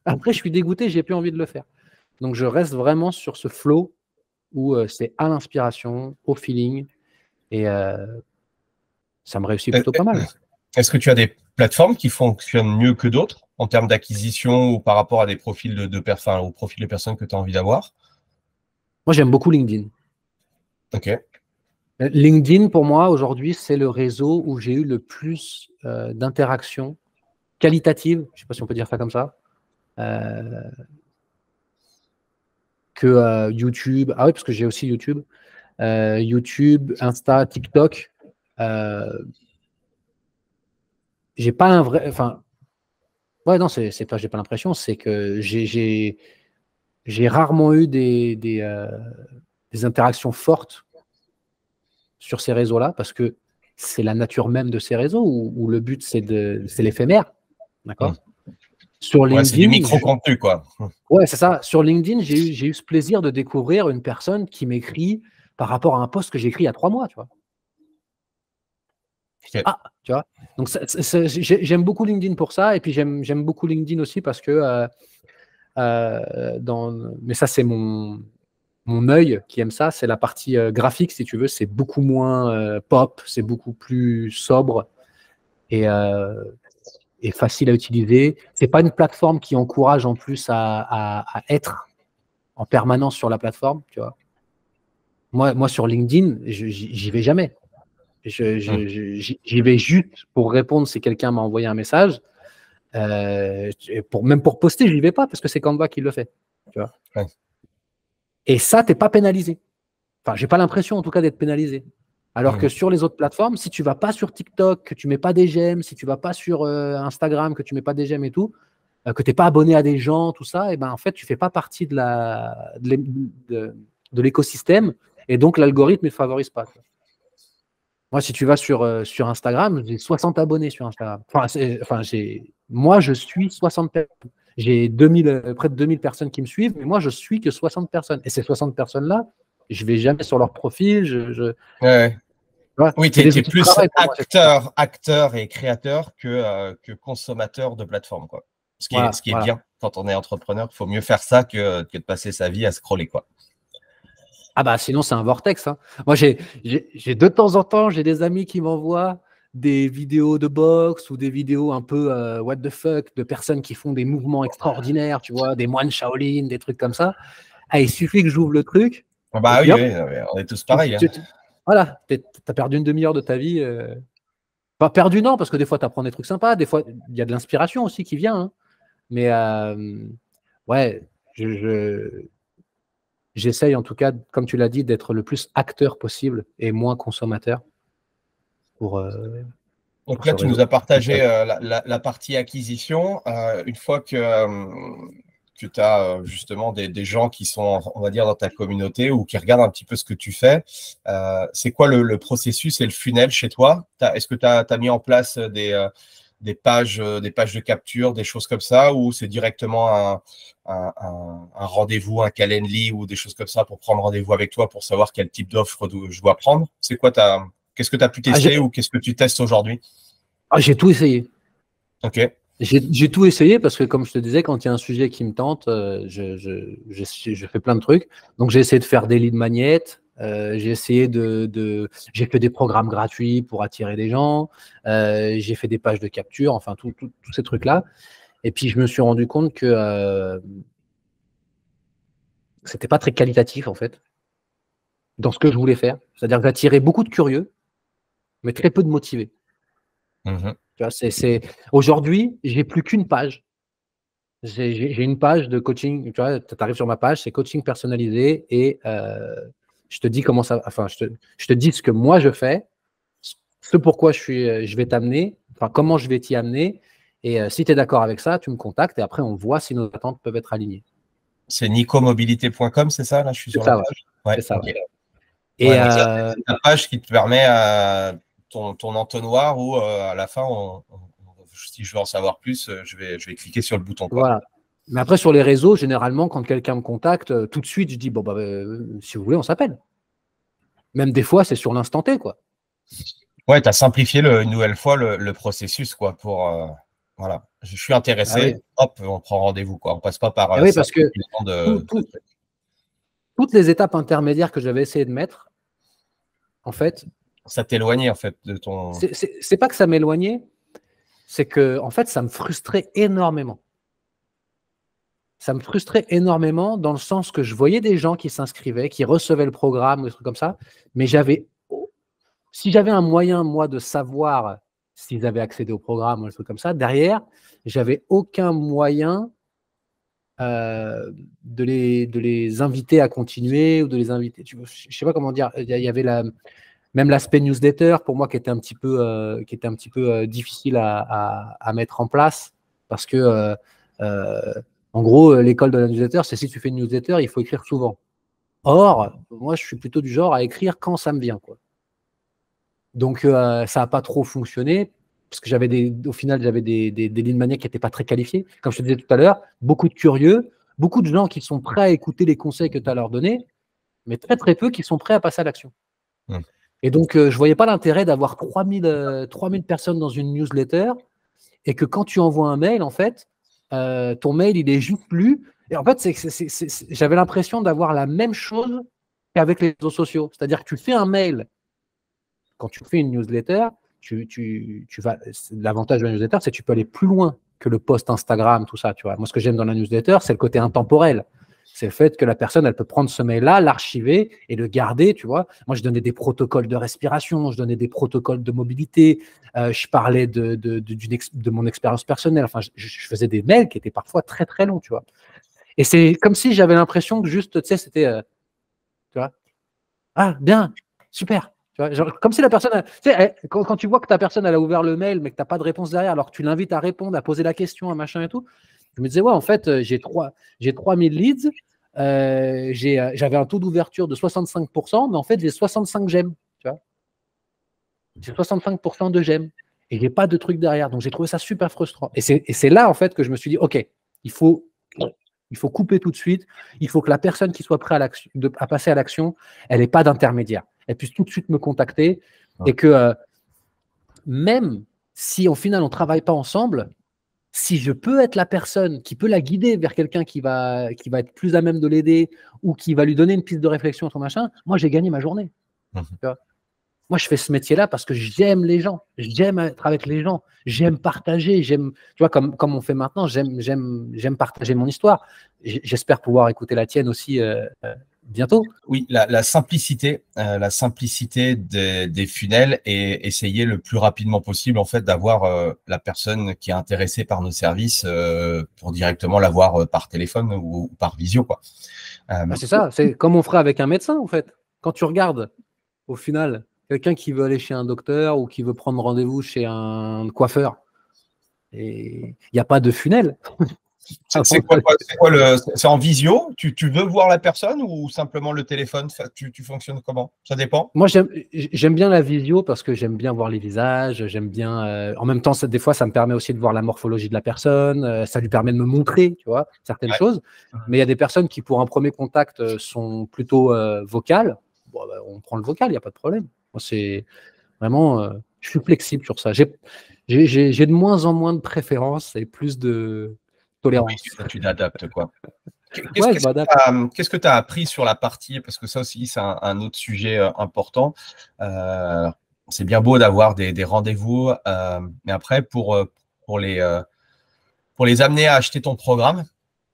Après, je suis dégoûté, j'ai plus envie de le faire. Donc, je reste vraiment sur ce flow où c'est à l'inspiration, au feeling, et ça me réussit plutôt pas mal. Est-ce que tu as des plateformes qui fonctionnent mieux que d'autres en termes d'acquisition ou par rapport à des profils au profil de personnes que tu as envie d'avoir? Moi, j'aime beaucoup LinkedIn. OK. LinkedIn, pour moi, aujourd'hui, c'est le réseau où j'ai eu le plus d'interactions qualitatives, je ne sais pas si on peut dire ça comme ça, que YouTube. Ah oui, parce que j'ai aussi YouTube. YouTube, Insta, TikTok. J'ai pas un vrai... Enfin, ouais, non, c'est pas, j'ai pas l'impression, c'est que j'ai rarement eu des interactions fortes sur ces réseaux-là, parce que c'est la nature même de ces réseaux où le but, c'est l'éphémère. D'accord. Sur LinkedIn, c'est du micro-contenu, quoi. Ouais, c'est ça. Sur LinkedIn, j'ai eu ce plaisir de découvrir une personne qui m'écrit par rapport à un post que j'ai écrit il y a 3 mois, tu vois. Okay. Ah, tu vois. Donc, j'aime beaucoup LinkedIn pour ça. Et puis, j'aime beaucoup LinkedIn aussi parce que, mais ça, c'est mon œil qui aime ça. C'est la partie graphique, si tu veux. C'est beaucoup moins pop, c'est beaucoup plus sobre. Et est facile à utiliser. C'est pas une plateforme qui encourage en plus à être en permanence sur la plateforme, tu vois. Moi, sur LinkedIn, j'y vais jamais. J'y vais juste pour répondre si quelqu'un m'a envoyé un message. Même pour poster, je n'y vais pas parce que c'est Canva qui le fait. Tu vois. Ouais. Et ça, tu n'es pas pénalisé. Enfin, j'ai pas l'impression en tout cas d'être pénalisé. Alors que sur les autres plateformes, si tu ne vas pas sur TikTok, que tu ne mets pas des j'aime, si tu ne vas pas sur Instagram, que tu ne mets pas des j'aime et tout, que tu n'es pas abonné à des gens, tout ça, et ben en fait, tu ne fais pas partie de l'écosystème et donc l'algorithme ne favorise pas. Moi, si tu vas sur Instagram, j'ai 60 abonnés sur Instagram. Moi, je suis 60 personnes. J'ai près de 2000 personnes qui me suivent, mais moi, je suis que 60 personnes. Et ces 60 personnes-là, je ne vais jamais sur leur profil. Ouais. Voilà. Oui, tu es plus acteur et créateur que consommateur de plateforme, quoi. Ce qui est bien quand on est entrepreneur. Il faut mieux faire ça que de passer sa vie à scroller, quoi. Ah bah sinon c'est un vortex. Hein. Moi j'ai de temps en temps j'ai des amis qui m'envoient des vidéos de boxe ou des vidéos un peu what the fuck de personnes qui font des mouvements extraordinaires, tu vois, des moines Shaolin, des trucs comme ça. Ah, il suffit que j'ouvre le truc. Bah oui, on est tous pareils. Voilà, t'as perdu une demi-heure de ta vie. Pas perdu non, parce que des fois tu apprends des trucs sympas, des fois il y a de l'inspiration aussi qui vient. Hein. Mais ouais, j'essaye en tout cas, comme tu l'as dit, d'être le plus acteur possible et moins consommateur. Donc là, tu nous as partagé la partie acquisition. Une fois que tu as justement des gens qui sont, on va dire, dans ta communauté ou qui regardent un petit peu ce que tu fais, c'est quoi le processus et le funnel chez toi? Est-ce que tu as mis en place des pages de capture, des choses comme ça, ou c'est directement un rendez-vous, un Calendly ou des choses comme ça pour prendre rendez-vous avec toi pour savoir quel type d'offre je dois prendre? C'est quoi qu'est-ce que tu as pu tester ou qu'est-ce que tu testes aujourd'hui? J'ai tout essayé. Ok. J'ai tout essayé parce que, comme je te disais, quand il y a un sujet qui me tente, je fais plein de trucs. Donc, j'ai essayé de faire des lead magnets. J'ai essayé j'ai fait des programmes gratuits pour attirer des gens. J'ai fait des pages de capture, enfin, tous ces trucs-là. Et puis, je me suis rendu compte que c'était pas très qualitatif, en fait, dans ce que je voulais faire. C'est-à-dire que j'attirais beaucoup de curieux, mais très peu de motivés. Tu vois, aujourd'hui, j'ai plus qu'une page. J'ai une page de coaching. Tu vois, tu arrives sur ma page, c'est coaching personnalisé et je te dis comment ça. Enfin, je te dis ce que moi je fais, ce pourquoi je vais t'amener, enfin comment je vais t'y amener. Et si tu es d'accord avec ça, tu me contactes et après on voit si nos attentes peuvent être alignées. C'est nicomobilité.com, c'est ça? Là, je suis sur la page. Ouais, c'est ça. Okay. Et c'est la page qui te permet ton entonnoir où à la fin, si je veux en savoir plus, je vais cliquer sur le bouton. Quoi. Voilà. Mais après, sur les réseaux, généralement, quand quelqu'un me contacte, tout de suite, je dis bon, si vous voulez, on s'appelle. Même des fois, c'est sur l'instant T, quoi. Ouais, tu as simplifié une nouvelle fois le processus, quoi, pour voilà. Je suis intéressé, hop, on prend rendez-vous, quoi. On passe pas par oui, parce que toutes les étapes intermédiaires que j'avais essayé de mettre, en fait. Ça t'éloignait, en fait, de ton. C'est pas que ça m'éloignait, c'est que, en fait, ça me frustrait énormément. Ça me frustrait énormément dans le sens que je voyais des gens qui s'inscrivaient, qui recevaient le programme, des trucs comme ça, mais si j'avais un moyen, moi, de savoir s'ils avaient accédé au programme ou des trucs comme ça, derrière, j'avais aucun moyen de les inviter à continuer ou de les inviter. Je ne sais pas comment dire. Il y avait même l'aspect newsletter pour moi qui était un petit peu difficile à mettre en place parce que en gros, l'école de la newsletter, c'est si tu fais une newsletter, il faut écrire souvent. Or, moi, je suis plutôt du genre à écrire quand ça me vient, quoi. Donc, ça n'a pas trop fonctionné parce que au final, j'avais des lignes maniaques qui n'étaient pas très qualifiées. Comme je te disais tout à l'heure, beaucoup de curieux, beaucoup de gens qui sont prêts à écouter les conseils que tu as à leur donner, mais très, très peu qui sont prêts à passer à l'action. Et donc, je ne voyais pas l'intérêt d'avoir 3000 personnes dans une newsletter et que quand tu envoies un mail, en fait, ton mail, il est juste lu. Et en fait, j'avais l'impression d'avoir la même chose qu'avec les réseaux sociaux. C'est-à-dire que tu fais un mail, quand tu fais une newsletter, l'avantage de la newsletter, c'est que tu peux aller plus loin que le post Instagram, tout ça. Tu vois. Moi, ce que j'aime dans la newsletter, c'est le côté intemporel. C'est le fait que la personne, elle peut prendre ce mail-là, l'archiver et le garder, tu vois. Moi, je donnais des protocoles de respiration, je donnais des protocoles de mobilité, je parlais de mon expérience personnelle. Enfin, je faisais des mails qui étaient parfois très, très longs, tu vois. Et c'est comme si j'avais l'impression que juste, tu sais, c'était, tu vois, ah, bien, super. Tu vois, genre, comme si la personne, tu sais, quand tu vois que ta personne, elle a ouvert le mail, mais que tu n'as pas de réponse derrière, alors que tu l'invites à répondre, à poser la question, à machin et tout, je me disais, ouais, en fait, j'ai 3000 leads, j'avais un taux d'ouverture de 65%, mais en fait, j'ai 65 j'aime. Tu vois, j'ai 65% de j'aime. Et j'ai pas de truc derrière. Donc, j'ai trouvé ça super frustrant. Et c'est là, en fait, que je me suis dit, OK, il faut couper tout de suite. Il faut que la personne qui soit prête à passer à l'action, elle n'ait pas d'intermédiaire. Elle puisse tout de suite me contacter. Ouais. Et que même si, au final, on ne travaille pas ensemble, si je peux être la personne qui peut la guider vers quelqu'un qui va être plus à même de l'aider ou qui va lui donner une piste de réflexion sur machin, moi, j'ai gagné ma journée. Tu vois, moi, je fais ce métier-là parce que j'aime les gens. J'aime être avec les gens. J'aime partager. Tu vois, comme on fait maintenant, j'aime partager mon histoire. J'espère pouvoir écouter la tienne aussi bientôt. Oui, la simplicité des funnels et essayer le plus rapidement possible en fait d'avoir la personne qui est intéressée par nos services pour directement l'avoir par téléphone ou par visio, quoi. C'est ça, c'est comme on ferait avec un médecin en fait. Quand tu regardes au final quelqu'un qui veut aller chez un docteur ou qui veut prendre rendez-vous chez un coiffeur, et il n'y a pas de funnel. C'est en visio? Tu veux voir la personne ou simplement le téléphone? Tu fonctionnes comment? Ça dépend. Moi, j'aime bien la visio parce que j'aime bien voir les visages. J'aime bien. En même temps, des fois, ça me permet aussi de voir la morphologie de la personne. Ça lui permet de me montrer, tu vois, certaines choses. Mais il y a des personnes qui, pour un premier contact, sont plutôt vocales. Bon, bah, on prend le vocal, il n'y a pas de problème. Moi, c'est vraiment. Je suis flexible sur ça. J'ai de moins en moins de préférences et plus de tolérance. Oui, tu t'adaptes, quoi. Qu'est-ce que tu as appris sur la partie, parce que ça aussi, c'est un autre sujet important. C'est bien beau d'avoir des rendez-vous, mais après, pour les amener à acheter ton programme,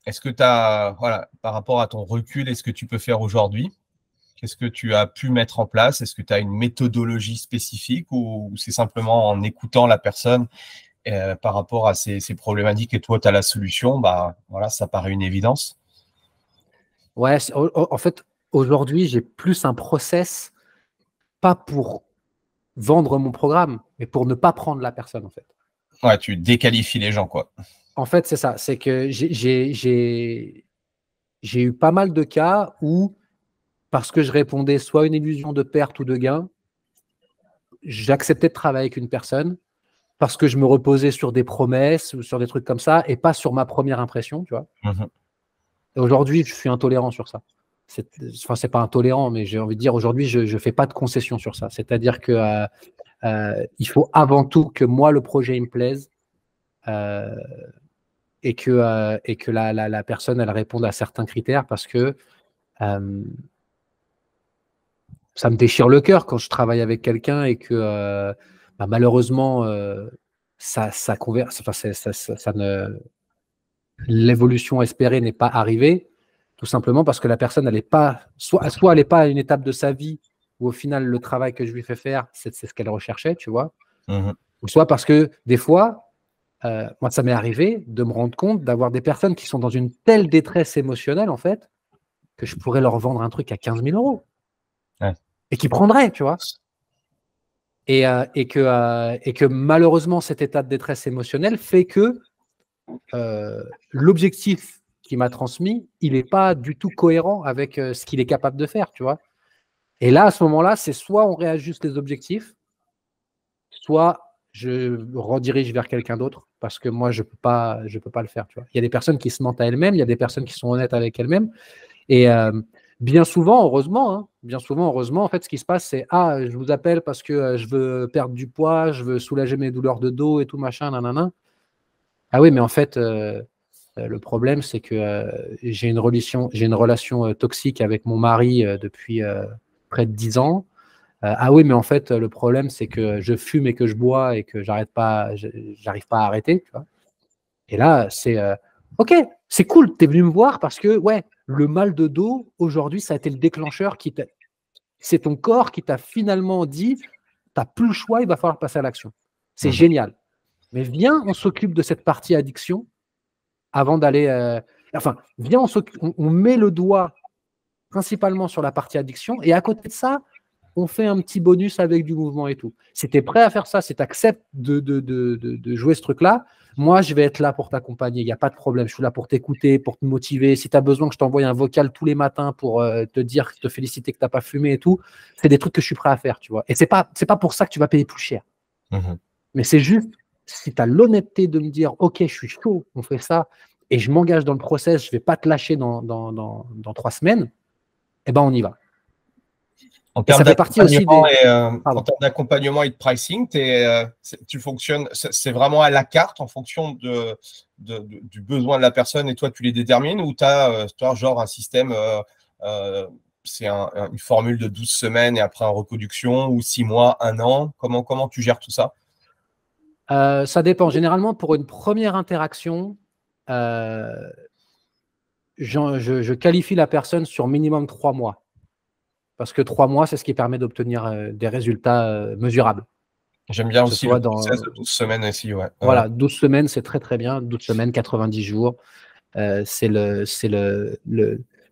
est-ce que tu as, voilà, par rapport à ton recul et ce que tu peux faire aujourd'hui, qu'est-ce que tu as pu mettre en place? Est-ce que tu as une méthodologie spécifique ou c'est simplement en écoutant la personne par rapport à ces problématiques et toi, tu as la solution, bah, voilà, ça paraît une évidence. Ouais, en fait, aujourd'hui, j'ai plus un process, pas pour vendre mon programme, mais pour ne pas prendre la personne, en fait. Ouais, tu déqualifies les gens, quoi. En fait, c'est ça. C'est que j'ai eu pas mal de cas où, parce que je répondais soit à une illusion de perte ou de gain, j'acceptais de travailler avec une personne parce que je me reposais sur des promesses ou sur des trucs comme ça et pas sur ma première impression, tu vois. Et aujourd'hui, je suis intolérant sur ça. Enfin, c'est pas intolérant, mais j'ai envie de dire, aujourd'hui, je ne fais pas de concession sur ça. C'est-à-dire que il faut avant tout que moi, le projet, il me plaise et que la personne, elle réponde à certains critères parce que ça me déchire le cœur quand je travaille avec quelqu'un et que malheureusement, l'évolution espérée n'est pas arrivée, tout simplement parce que la personne, elle n'est pas, soit elle n'est pas à une étape de sa vie où au final, le travail que je lui fais faire, c'est ce qu'elle recherchait, tu vois. Ou soit parce que des fois, moi, ça m'est arrivé de me rendre compte d'avoir des personnes qui sont dans une telle détresse émotionnelle, en fait, que je pourrais leur vendre un truc à 15 000 euros. Ouais. Et qui prendraient, tu vois. Et que malheureusement, cet état de détresse émotionnelle fait que l'objectif qu'il m'a transmis, il n'est pas du tout cohérent avec ce qu'il est capable de faire, tu vois. Et là, à ce moment-là, c'est soit on réajuste les objectifs, soit je redirige vers quelqu'un d'autre parce que moi, je peux pas le faire, tu vois. Il y a des personnes qui se mentent à elles-mêmes, il y a des personnes qui sont honnêtes avec elles-mêmes. Et bien souvent, heureusement, en fait, ce qui se passe, c'est « Ah, je vous appelle parce que je veux perdre du poids, je veux soulager mes douleurs de dos et tout, machin, nanana. » Ah oui, mais en fait, le problème, c'est que j'ai une relation toxique avec mon mari depuis près de 10 ans. Ah oui, mais en fait, le problème, c'est que je fume et que je bois et que j'arrive pas à arrêter. Tu vois. Et là, c'est OK, c'est cool, tu es venu me voir parce que ouais, le mal de dos, aujourd'hui, ça a été le déclencheur c'est ton corps qui t'a finalement dit, tu n'as plus le choix, il va falloir passer à l'action. C'est génial. Mais viens, on s'occupe de cette partie addiction avant d'aller. Enfin, viens, on met le doigt principalement sur la partie addiction et à côté de ça, on fait un petit bonus avec du mouvement et tout. Si tu es prêt à faire ça, si tu acceptes de jouer ce truc-là, moi, je vais être là pour t'accompagner. Il n'y a pas de problème. Je suis là pour t'écouter, pour te motiver. Si tu as besoin que je t'envoie un vocal tous les matins pour te dire, te féliciter que tu n'as pas fumé et tout, c'est des trucs que je suis prêt à faire, tu vois. Et c'est pas pour ça que tu vas payer plus cher. Mais c'est juste, si tu as l'honnêteté de me dire, OK, je suis chaud, on fait ça, et je m'engage dans le process, je ne vais pas te lâcher dans 3 semaines, eh ben, on y va. En termes d'accompagnement et de pricing, tu fonctionnes, c'est vraiment à la carte en fonction du besoin de la personne et toi, tu les détermines ou tu as genre un système, c'est une formule de 12 semaines et après en reconduction ou 6 mois, 1 an. Comment tu gères tout ça? Ça dépend. Généralement, pour une première interaction, je qualifie la personne sur minimum 3 mois. Parce que 3 mois, c'est ce qui permet d'obtenir des résultats mesurables. J'aime bien aussi le process de 12 semaines aussi. Ouais. Voilà, 12 semaines, c'est très très bien. 12 semaines, 90 jours, c'est le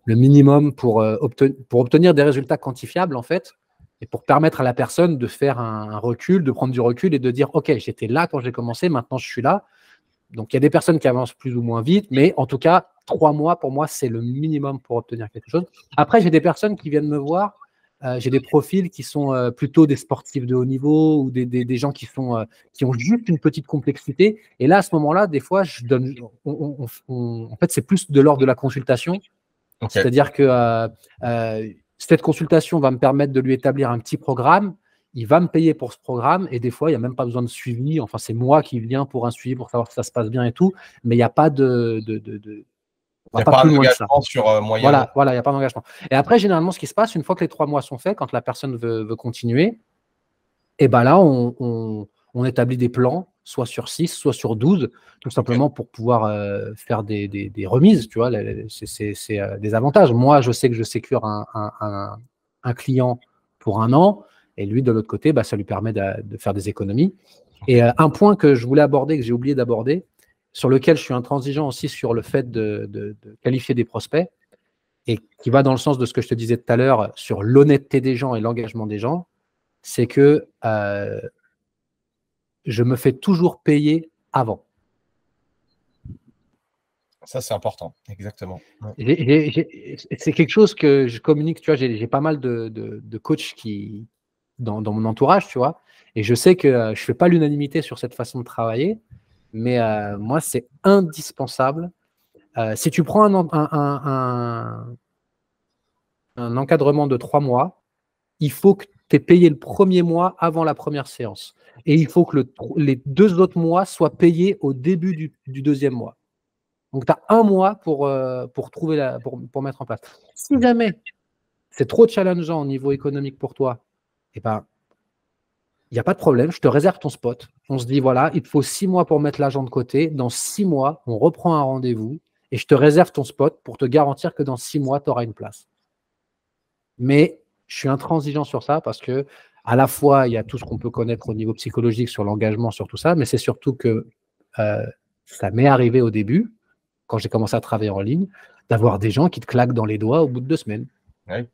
minimum pour obtenir des résultats quantifiables, en fait, et pour permettre à la personne de faire un recul, de prendre du recul et de dire, OK, j'étais là quand j'ai commencé, maintenant je suis là. Donc, il y a des personnes qui avancent plus ou moins vite, mais en tout cas, 3 mois, pour moi, c'est le minimum pour obtenir quelque chose. Après, j'ai des personnes qui viennent me voir. J'ai des profils qui sont plutôt des sportifs de haut niveau ou des gens qui ont juste une petite complexité. Et là, à ce moment-là, des fois, en fait, c'est plus de l'ordre de la consultation. Okay. C'est-à-dire que cette consultation va me permettre de lui établir un petit programme. Il va me payer pour ce programme et des fois, il n'y a même pas besoin de suivi. Enfin, c'est moi qui viens pour un suivi pour savoir si ça se passe bien et tout. Mais il n'y a pas il n'y a pas d'engagement sur moyen. Voilà, il n'y a pas d'engagement. Et après, généralement, ce qui se passe, une fois que les 3 mois sont faits, quand la personne veut continuer, et ben là, on établit des plans, soit sur 6, soit sur 12, tout simplement pour pouvoir faire des remises. Tu vois, c'est des avantages. Moi, je sais que je sécure un client pour 1 an. Et lui, de l'autre côté, ça lui permet de faire des économies. Et un point que je voulais aborder, que j'ai oublié d'aborder, sur lequel je suis intransigeant aussi sur le fait de qualifier des prospects, et qui va dans le sens de ce que je te disais tout à l'heure sur l'honnêteté des gens et l'engagement des gens, c'est que je me fais toujours payer avant. Ça, c'est important, exactement. C'est quelque chose que je communique, tu vois, j'ai pas mal de coachs dans mon entourage, tu vois, et je sais que je ne fais pas l'unanimité sur cette façon de travailler, mais moi, c'est indispensable. Si tu prends un encadrement de 3 mois, il faut que tu aies payé le premier mois avant la première séance. Et il faut que les 2 autres mois soient payés au début du 2e mois. Donc, tu as 1 mois pour mettre en place. Si jamais c'est trop challengeant au niveau économique pour toi, eh ben, il n'y a pas de problème, je te réserve ton spot. On se dit, voilà, il te faut 6 mois pour mettre l'argent de côté. Dans 6 mois, on reprend un rendez-vous et je te réserve ton spot pour te garantir que dans 6 mois, tu auras une place. Mais je suis intransigeant sur ça parce que à la fois, il y a tout ce qu'on peut connaître au niveau psychologique sur l'engagement, sur tout ça, mais c'est surtout que ça m'est arrivé au début, quand j'ai commencé à travailler en ligne, d'avoir des gens qui te claquent dans les doigts au bout de 2 semaines. Ouais.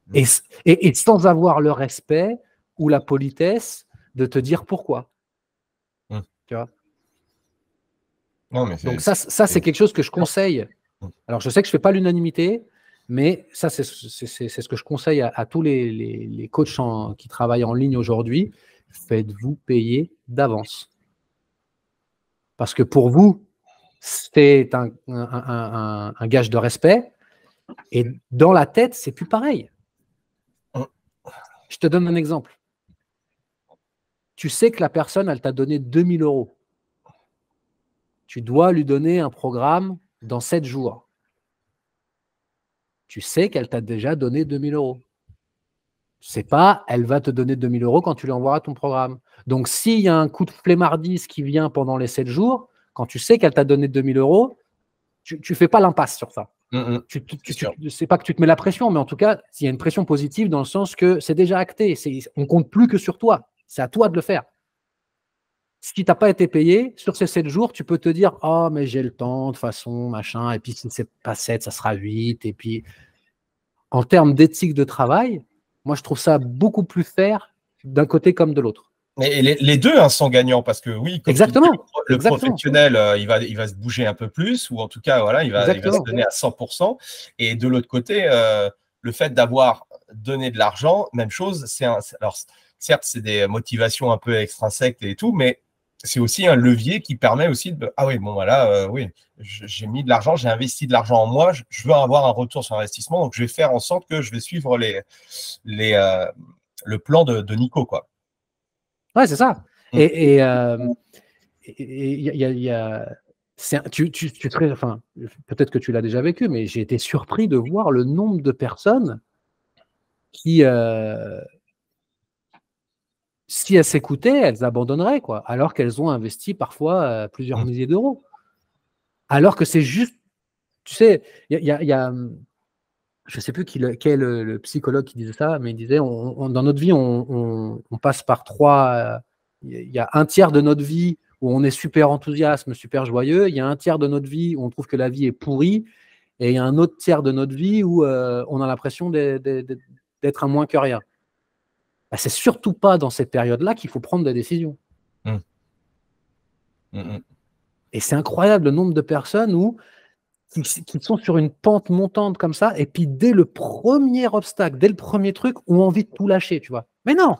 Et sans avoir le respect ou la politesse de te dire pourquoi. Tu vois. Non, mais donc ça, c'est quelque chose que je conseille. Alors, je sais que je ne fais pas l'unanimité, mais ça, c'est ce que je conseille à tous les coachs qui travaillent en ligne aujourd'hui. Faites-vous payer d'avance. Parce que pour vous, c'est un gage de respect. Et dans la tête, c'est plus pareil. Je te donne un exemple. Tu sais que la personne, elle t'a donné 2 000 €. Tu dois lui donner un programme dans 7 jours. Tu sais qu'elle t'a déjà donné 2 000 €. C'est pas, elle va te donner 2 000 € quand tu lui envoies ton programme. Donc, s'il y a un coup de flemmardise qui vient pendant les 7 jours, quand tu sais qu'elle t'a donné 2 000 €, tu ne fais pas l'impasse sur ça. C'est pas que tu te mets la pression, mais en tout cas, il y a une pression positive dans le sens que c'est déjà acté. On ne compte plus que sur toi. C'est à toi de le faire. Si tu n'as pas été payé, sur ces 7 jours, tu peux te dire « Oh, mais j'ai le temps, de toute façon, machin. » Et puis, si ce n'est pas 7, ça sera 8. Et puis, en termes d'éthique de travail, moi, je trouve ça beaucoup plus fair d'un côté comme de l'autre. Et les deux sont gagnants parce que oui, comme exactement, tu dis, le professionnel, il va se bouger un peu plus ou en tout cas, voilà, il va se donner à 100%. Et de l'autre côté, le fait d'avoir donné de l'argent, même chose, alors certes, c'est des motivations un peu extrinsèques et tout, mais c'est aussi un levier qui permet aussi de ah oui, bon voilà, oui, j'ai mis de l'argent, j'ai investi de l'argent en moi, je veux avoir un retour sur investissement, donc je vais faire en sorte que je vais suivre le plan de Nico, quoi. Ouais, c'est ça. Et enfin, peut-être que tu l'as déjà vécu, mais j'ai été surpris de voir le nombre de personnes qui, si elles s'écoutaient, elles abandonneraient, quoi, alors qu'elles ont investi parfois plusieurs milliers d'euros. Alors que c'est juste, tu sais, il y a je ne sais plus quel est le psychologue qui disait ça, mais il disait dans notre vie, on passe par trois. Il y a un tiers de notre vie où on est super enthousiaste, super joyeux. Il y a un tiers de notre vie où on trouve que la vie est pourrie. Et il y a un autre tiers de notre vie où on a l'impression d'être un moins que rien. Bah, c'est surtout pas dans cette période-là qu'il faut prendre des décisions. Et c'est incroyable le nombre de personnes qui sont sur une pente montante comme ça, et puis dès le premier obstacle, dès le premier truc, ont envie de tout lâcher, tu vois. Mais non.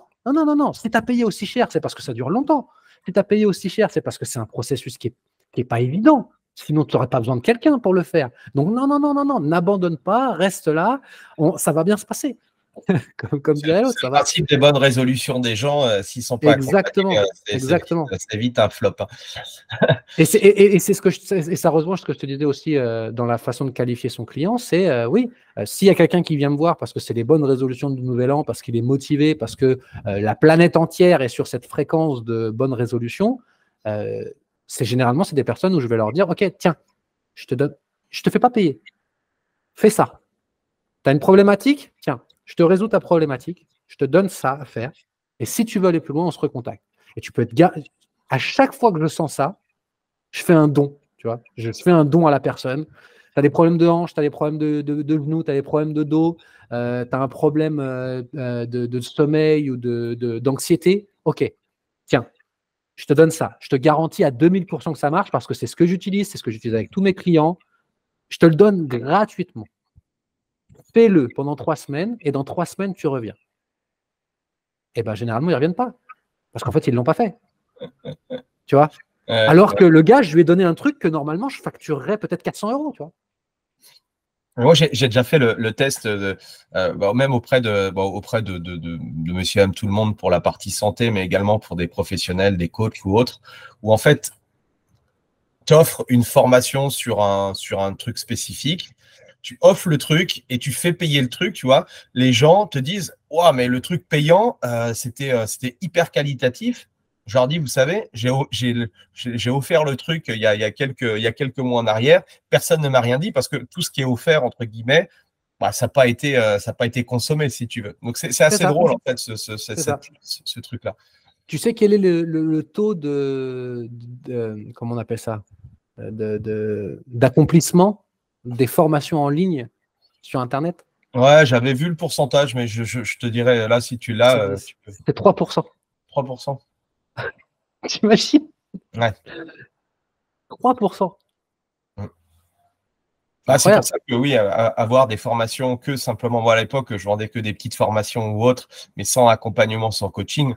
Si tu as payé aussi cher, c'est parce que ça dure longtemps. Si tu as payé aussi cher, c'est parce que c'est un processus qui est pas évident. Sinon, tu n'aurais pas besoin de quelqu'un pour le faire. Donc, non, n'abandonne pas, reste là, ça va bien se passer. comme dirait l'autre. C'est le principe des bonnes résolutions des gens, s'ils ne sont pas accompagnés, c'est vite un flop. Et ça rejoint ce que je te disais aussi dans la façon de qualifier son client, c'est s'il y a quelqu'un qui vient me voir parce que c'est les bonnes résolutions du nouvel an, parce qu'il est motivé, parce que la planète entière est sur cette fréquence de bonnes résolutions, généralement c'est des personnes où je vais leur dire, ok, tiens, je te fais pas payer, fais ça. Tu as une problématique, tiens, je te résous ta problématique, je te donne ça à faire, et si tu veux aller plus loin, on se recontacte. Et tu peux à chaque fois que je sens ça, je fais un don, tu vois. Je fais un don à la personne. Tu as des problèmes de hanche, tu as des problèmes de genoux, tu as des problèmes de dos, tu as un problème de sommeil ou d'anxiété. Ok, tiens, je te donne ça. Je te garantis à 2000% que ça marche parce que c'est ce que j'utilise, c'est ce que j'utilise avec tous mes clients. Je te le donne gratuitement. Fais-le pendant 3 semaines et dans 3 semaines, tu reviens. Et bien, généralement, ils ne reviennent pas parce qu'en fait, ils ne l'ont pas fait. Tu vois ? Alors que le gars, je lui ai donné un truc que normalement, je facturerais peut-être 400 €, tu vois. Moi, j'ai déjà fait le test, même auprès de monsieur et tout le monde pour la partie santé, mais également pour des professionnels, des coachs ou autres, où en fait, tu offres une formation sur un truc spécifique, tu offres le truc et tu fais payer le truc, tu vois. Les gens te disent « Ouah, mais le truc payant, c'était hyper qualitatif ». Je leur dis, vous savez, j'ai offert le truc il y a quelques mois en arrière. Personne ne m'a rien dit parce que tout ce qui est offert, entre guillemets, ça n'a pas été consommé, si tu veux. Donc, c'est assez drôle, en fait, ce truc-là. Tu sais quel est le taux comment on appelle ça, d'accomplissement des formations en ligne sur Internet? Ouais, j'avais vu le pourcentage, mais je te dirais, là, si tu l'as… C'est 3%. 3%. T'imagines? Ouais. 3%. C'est pour ça que oui, avoir des formations que simplement, moi à l'époque, je vendais que des petites formations ou autres, mais sans accompagnement, sans coaching,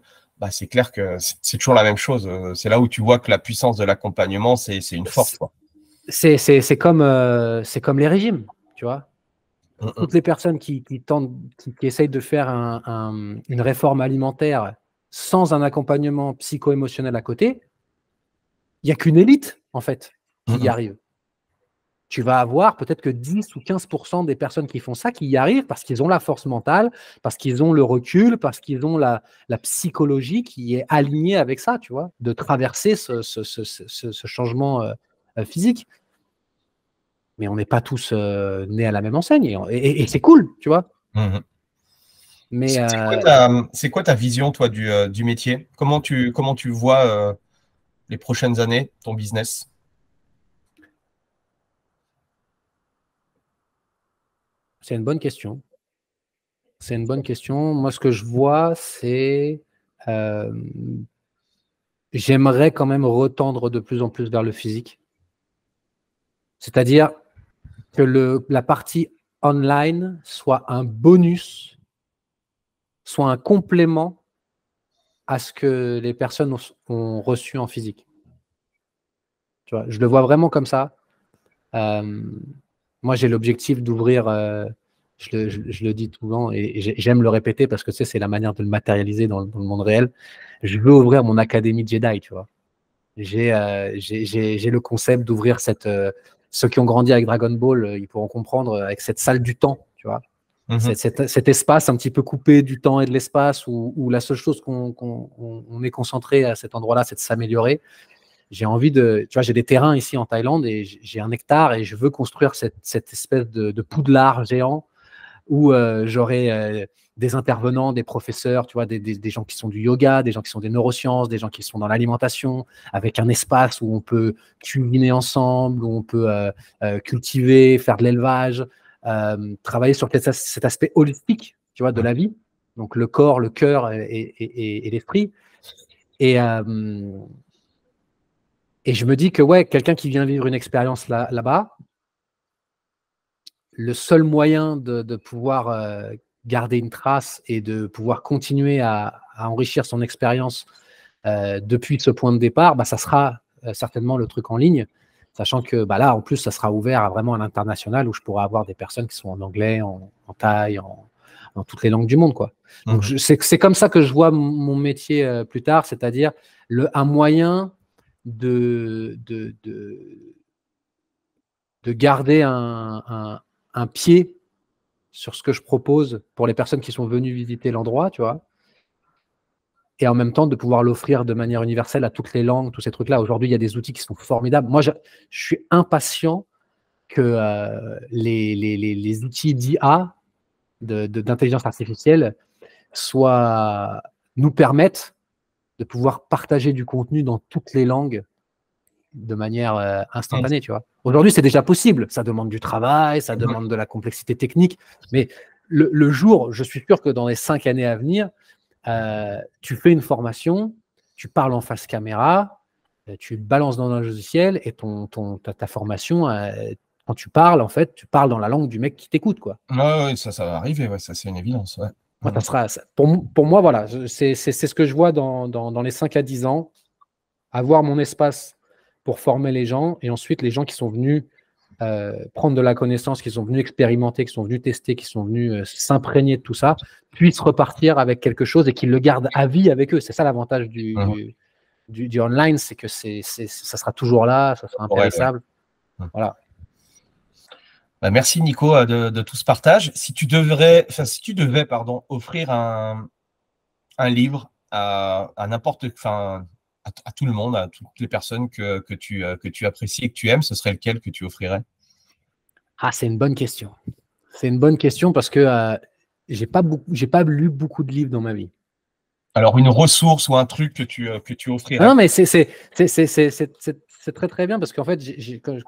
c'est clair que c'est toujours la même chose. C'est là où tu vois que la puissance de l'accompagnement, c'est une force. C'est comme les régimes, tu vois. Toutes les personnes qui essayent de faire une réforme alimentaire sans un accompagnement psycho-émotionnel à côté, il n'y a qu'une élite, en fait, qui y arrive. tu vas avoir peut-être que 10 ou 15% des personnes qui font ça qui y arrivent parce qu'ils ont la force mentale, parce qu'ils ont le recul, parce qu'ils ont la psychologie qui est alignée avec ça, tu vois, de traverser ce changement physique. Mais on n'est pas tous nés à la même enseigne et c'est cool, tu vois. Mais c'est quoi ta vision, toi, du métier? Comment tu vois les prochaines années, ton business? C'est une bonne question. C'est une bonne question. Moi, ce que je vois, c'est j'aimerais quand même retendre de plus en plus vers le physique. C'est-à-dire que la partie online soit un bonus, soit un complément à ce que les personnes ont reçu en physique. Tu vois, je le vois vraiment comme ça. Moi, j'ai l'objectif d'ouvrir, je le dis souvent et j'aime le répéter parce que tu sais, c'est la manière de le matérialiser dans le monde réel. Je veux ouvrir mon académie Jedi, tu vois. J'ai le concept d'ouvrir ceux qui ont grandi avec Dragon Ball, ils pourront comprendre avec cette salle du temps, tu vois. Cet espace un petit peu coupé du temps et de l'espace où la seule chose qu'on est concentré à cet endroit-là, c'est de s'améliorer. J'ai envie tu vois, j'ai des terrains ici en Thaïlande et j'ai 1 hectare et je veux construire cette espèce de poudlard géant où j'aurai des intervenants, des professeurs, tu vois, des gens qui sont du yoga, des gens qui sont des neurosciences, des gens qui sont dans l'alimentation, avec un espace où on peut cuisiner ensemble, où on peut cultiver, faire de l'élevage, travailler sur cet aspect holistique, tu vois, de la vie, donc le corps, le cœur et l'esprit. Et je me dis que ouais, quelqu'un qui vient vivre une expérience là-bas, le seul moyen de pouvoir garder une trace et de pouvoir continuer à enrichir son expérience depuis ce point de départ, bah, ça sera certainement le truc en ligne, sachant que bah, là, en plus, ça sera ouvert vraiment à l'international où je pourrai avoir des personnes qui sont en anglais, en thaï, dans toutes les langues du monde, quoi. Donc, c'est comme ça que je vois mon métier plus tard, c'est-à-dire un moyen de garder un pied sur ce que je propose pour les personnes qui sont venues visiter l'endroit, tu vois, et en même temps de pouvoir l'offrir de manière universelle à toutes les langues, tous ces trucs-là. Aujourd'hui, il y a des outils qui sont formidables. Moi, je suis impatient que les outils d'IA, d'intelligence artificielle, nous permettent de pouvoir partager du contenu dans toutes les langues de manière instantanée, tu vois. Aujourd'hui, c'est déjà possible. Ça demande du travail, ça demande de la complexité technique. Mais le jour, je suis sûr que dans les 5 années à venir, tu fais une formation, tu parles en face caméra, tu balances dans un logiciel et ta formation, quand tu parles, en fait, tu parles dans la langue du mec qui t'écoute, quoi. Ouais, ça va arriver, ouais, ça c'est une évidence. Ouais. Moi, pour moi, voilà, c'est ce que je vois dans les 5 à 10 ans, avoir mon espace pour former les gens et ensuite les gens qui sont venus prendre de la connaissance, qui sont venus expérimenter, qui sont venus tester, qui sont venus s'imprégner de tout ça, puissent repartir avec quelque chose et qu'ils le gardent à vie avec eux. C'est ça l'avantage du online, c'est que ça sera toujours là, ça sera impérissable. Ouais. Voilà. Bah, merci Nico de tout ce partage. Si tu devais offrir un livre à n'importe, à tout le monde, à toutes les personnes que tu apprécies et que tu aimes, ce serait lequel que tu offrirais? Ah, c'est une bonne question. C'est une bonne question parce que j'ai pas lu beaucoup de livres dans ma vie. Alors, une ressource ou un truc que tu offrirais? Non, mais c'est très très bien parce qu'en fait, comme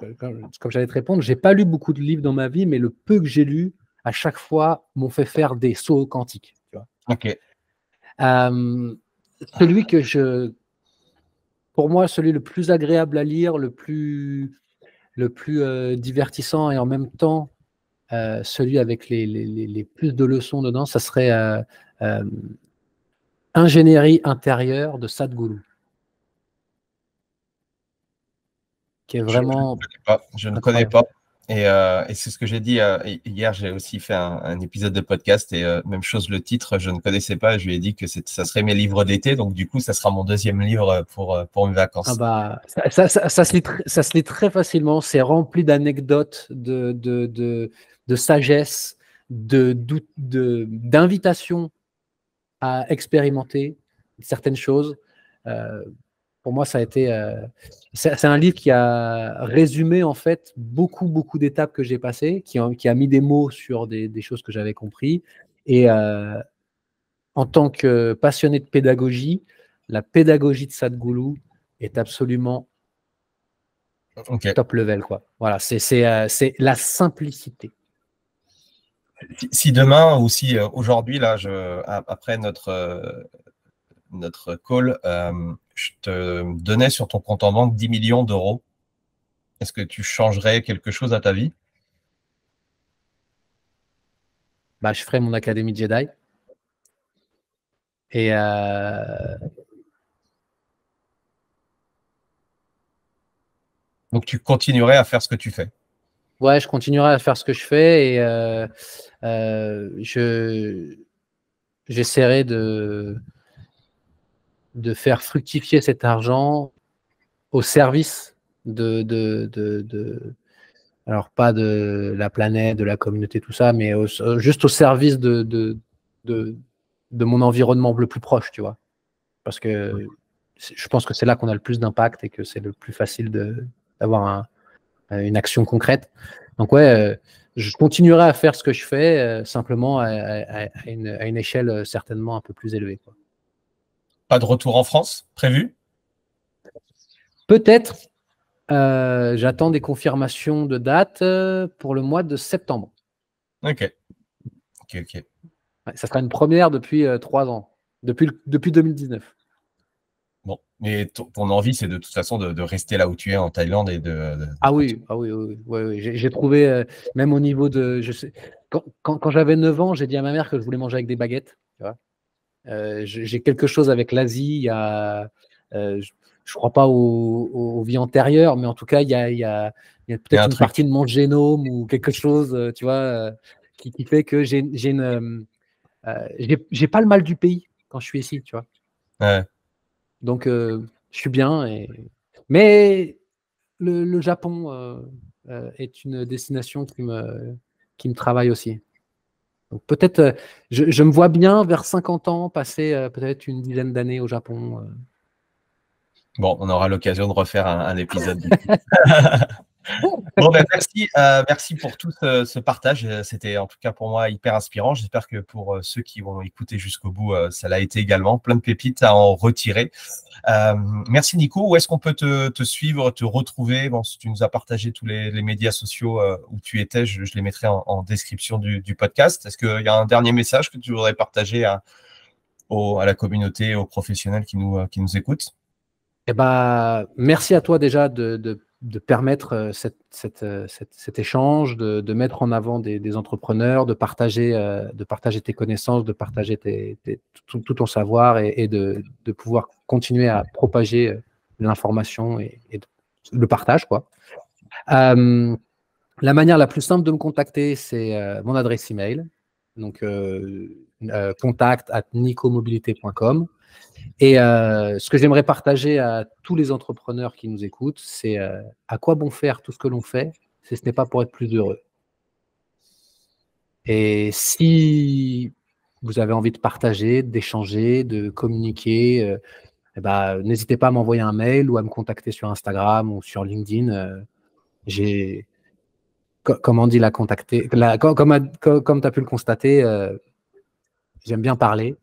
j'allais te répondre, j'ai pas lu beaucoup de livres dans ma vie, mais le peu que j'ai lu, à chaque fois, m'ont fait faire des sauts quantiques. Tu vois. Ok. Pour moi, celui le plus agréable à lire, le plus divertissant et en même temps celui avec les plus de leçons dedans, ça serait Ingénierie intérieure de Sadhguru. Qui est vraiment. Je ne connais pas. Et c'est ce que j'ai dit hier, j'ai aussi fait un épisode de podcast et même chose, le titre, je ne connaissais pas. Je lui ai dit que ça serait mes livres d'été, donc du coup, ça sera mon deuxième livre pour mes vacances. Ah bah, ça se lit très facilement. C'est rempli d'anecdotes, de sagesse, d'invitations à expérimenter certaines choses. Pour moi, ça a été. C'est un livre qui a résumé en fait beaucoup d'étapes que j'ai passées, qui a mis des mots sur des choses que j'avais compris. Et en tant que passionné de pédagogie, la pédagogie de Sadhguru est absolument top level, quoi. Voilà, c'est la simplicité. Si demain ou si aujourd'hui, là, après notre call, je te donnais sur ton compte en banque 10 millions d'euros, est-ce que tu changerais quelque chose à ta vie? Bah, je ferais mon académie Jedi. Et donc, tu continuerais à faire ce que tu fais? Ouais, je continuerai à faire ce que je fais et j'essaierai de faire fructifier cet argent au service alors pas de la planète, de la communauté, tout ça, mais juste au service de mon environnement le plus proche, tu vois. Parce que je pense que c'est là qu'on a le plus d'impact et que c'est le plus facile d'avoir une action concrète. Donc ouais, je continuerai à faire ce que je fais, simplement à une échelle certainement un peu plus élevée, quoi. Pas de retour en France prévu? Peut-être. J'attends des confirmations de date pour le mois de septembre. Ok. Ouais, ça sera une première depuis 3 ans, depuis 2019. Bon, mais ton envie, c'est de toute façon de rester là où tu es en Thaïlande et Ah oui. J'ai trouvé, même au niveau de. Je sais, quand j'avais 9 ans, j'ai dit à ma mère que je voulais manger avec des baguettes. Tu vois, j'ai quelque chose avec l'Asie. Il y a, je ne crois pas aux vies antérieures, mais en tout cas, il y a peut-être une partie de mon génome ou quelque chose, tu vois, qui fait que j'ai pas le mal du pays quand je suis ici, tu vois. Ouais. Donc, je suis bien. Mais le Japon est une destination qui me travaille aussi. Donc, peut-être, je me vois bien vers 50 ans passer peut-être une dizaine d'années au Japon. Bon, on aura l'occasion de refaire un épisode. Bon, ben, merci pour tout ce partage. C'était en tout cas pour moi hyper inspirant. J'espère que pour ceux qui vont écouter jusqu'au bout, ça l'a été également. Plein de pépites à en retirer. Merci Nico. Où est-ce qu'on peut te suivre, te retrouver? Bon, si tu nous as partagé tous les médias sociaux où tu étais, je les mettrai en description du podcast. Est-ce qu'il y a un dernier message que tu voudrais partager à la communauté, aux professionnels qui nous écoutent? Eh ben, merci à toi déjà de permettre cet échange, de mettre en avant des entrepreneurs, de partager tes connaissances, de partager tout ton savoir et de pouvoir continuer à propager l'information et le partage, quoi. La manière la plus simple de me contacter, c'est mon adresse email, donc contact@nicomobilité.com. Et ce que j'aimerais partager à tous les entrepreneurs qui nous écoutent, c'est à quoi bon faire tout ce que l'on fait si ce n'est pas pour être plus heureux. Et si vous avez envie de partager, d'échanger, de communiquer, n'hésitez pas à m'envoyer un mail ou à me contacter sur Instagram ou sur LinkedIn. Comme on dit, comme tu as pu le constater, j'aime bien parler.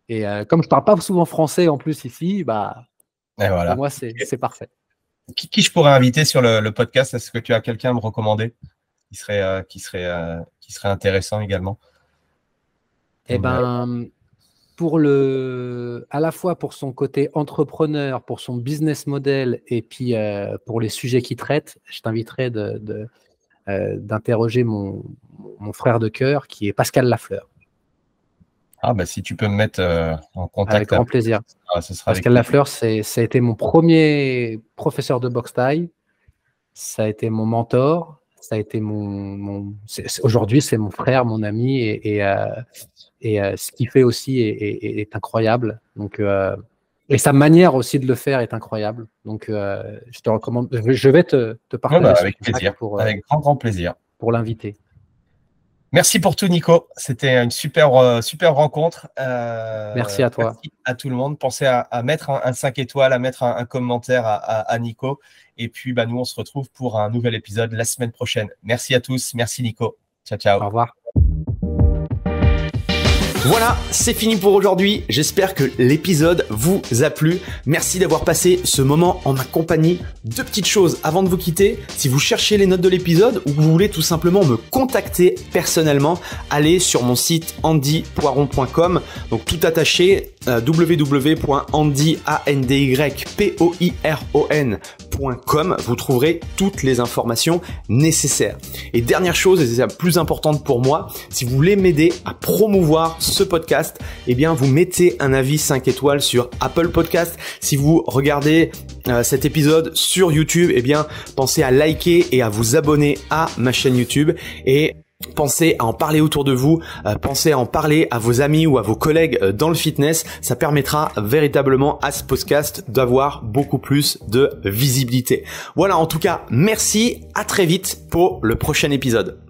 Et comme je ne parle pas souvent français en plus ici, voilà. Pour moi, c'est parfait. Qui je pourrais inviter sur le podcast? Est-ce que tu as quelqu'un à me recommander qui serait intéressant également? Eh ben, à la fois pour son côté entrepreneur, pour son business model et puis pour les sujets qu'il traite, je t'inviterai d'interroger mon frère de cœur qui est Pascal Lafleur. Ah, si tu peux me mettre en contact. Avec grand plaisir. Pascal Lafleur, ça a été mon premier professeur de boxe thaï. Ça a été mon mentor. Ça a été aujourd'hui, c'est mon frère, mon ami, et ce qu'il fait aussi est incroyable. Donc, et sa manière aussi de le faire est incroyable. Donc, je te recommande. Je vais te partager avec plaisir, avec grand plaisir pour l'inviter. Merci pour tout, Nico. C'était une super rencontre. Merci à toi. Merci à tout le monde. Pensez à mettre un 5 étoiles, à mettre un commentaire à Nico. Et puis, nous, on se retrouve pour un nouvel épisode la semaine prochaine. Merci à tous. Merci, Nico. Ciao, ciao. Au revoir. Voilà, c'est fini pour aujourd'hui. J'espère que l'épisode vous a plu. Merci d'avoir passé ce moment en ma compagnie. Deux petites choses avant de vous quitter. Si vous cherchez les notes de l'épisode ou que vous voulez tout simplement me contacter personnellement, allez sur mon site andypoiron.com. Donc tout attaché, www.andypoiron.com. Vous trouverez toutes les informations nécessaires. Et dernière chose, et c'est la plus importante pour moi, si vous voulez m'aider à promouvoir ce podcast, eh bien vous mettez un avis 5 étoiles sur Apple Podcast. Si vous regardez cet épisode sur YouTube, eh bien pensez à liker et à vous abonner à ma chaîne YouTube, et pensez à en parler autour de vous, pensez à en parler à vos amis ou à vos collègues dans le fitness. Ça permettra véritablement à ce podcast d'avoir beaucoup plus de visibilité. Voilà, en tout cas, merci, à très vite pour le prochain épisode.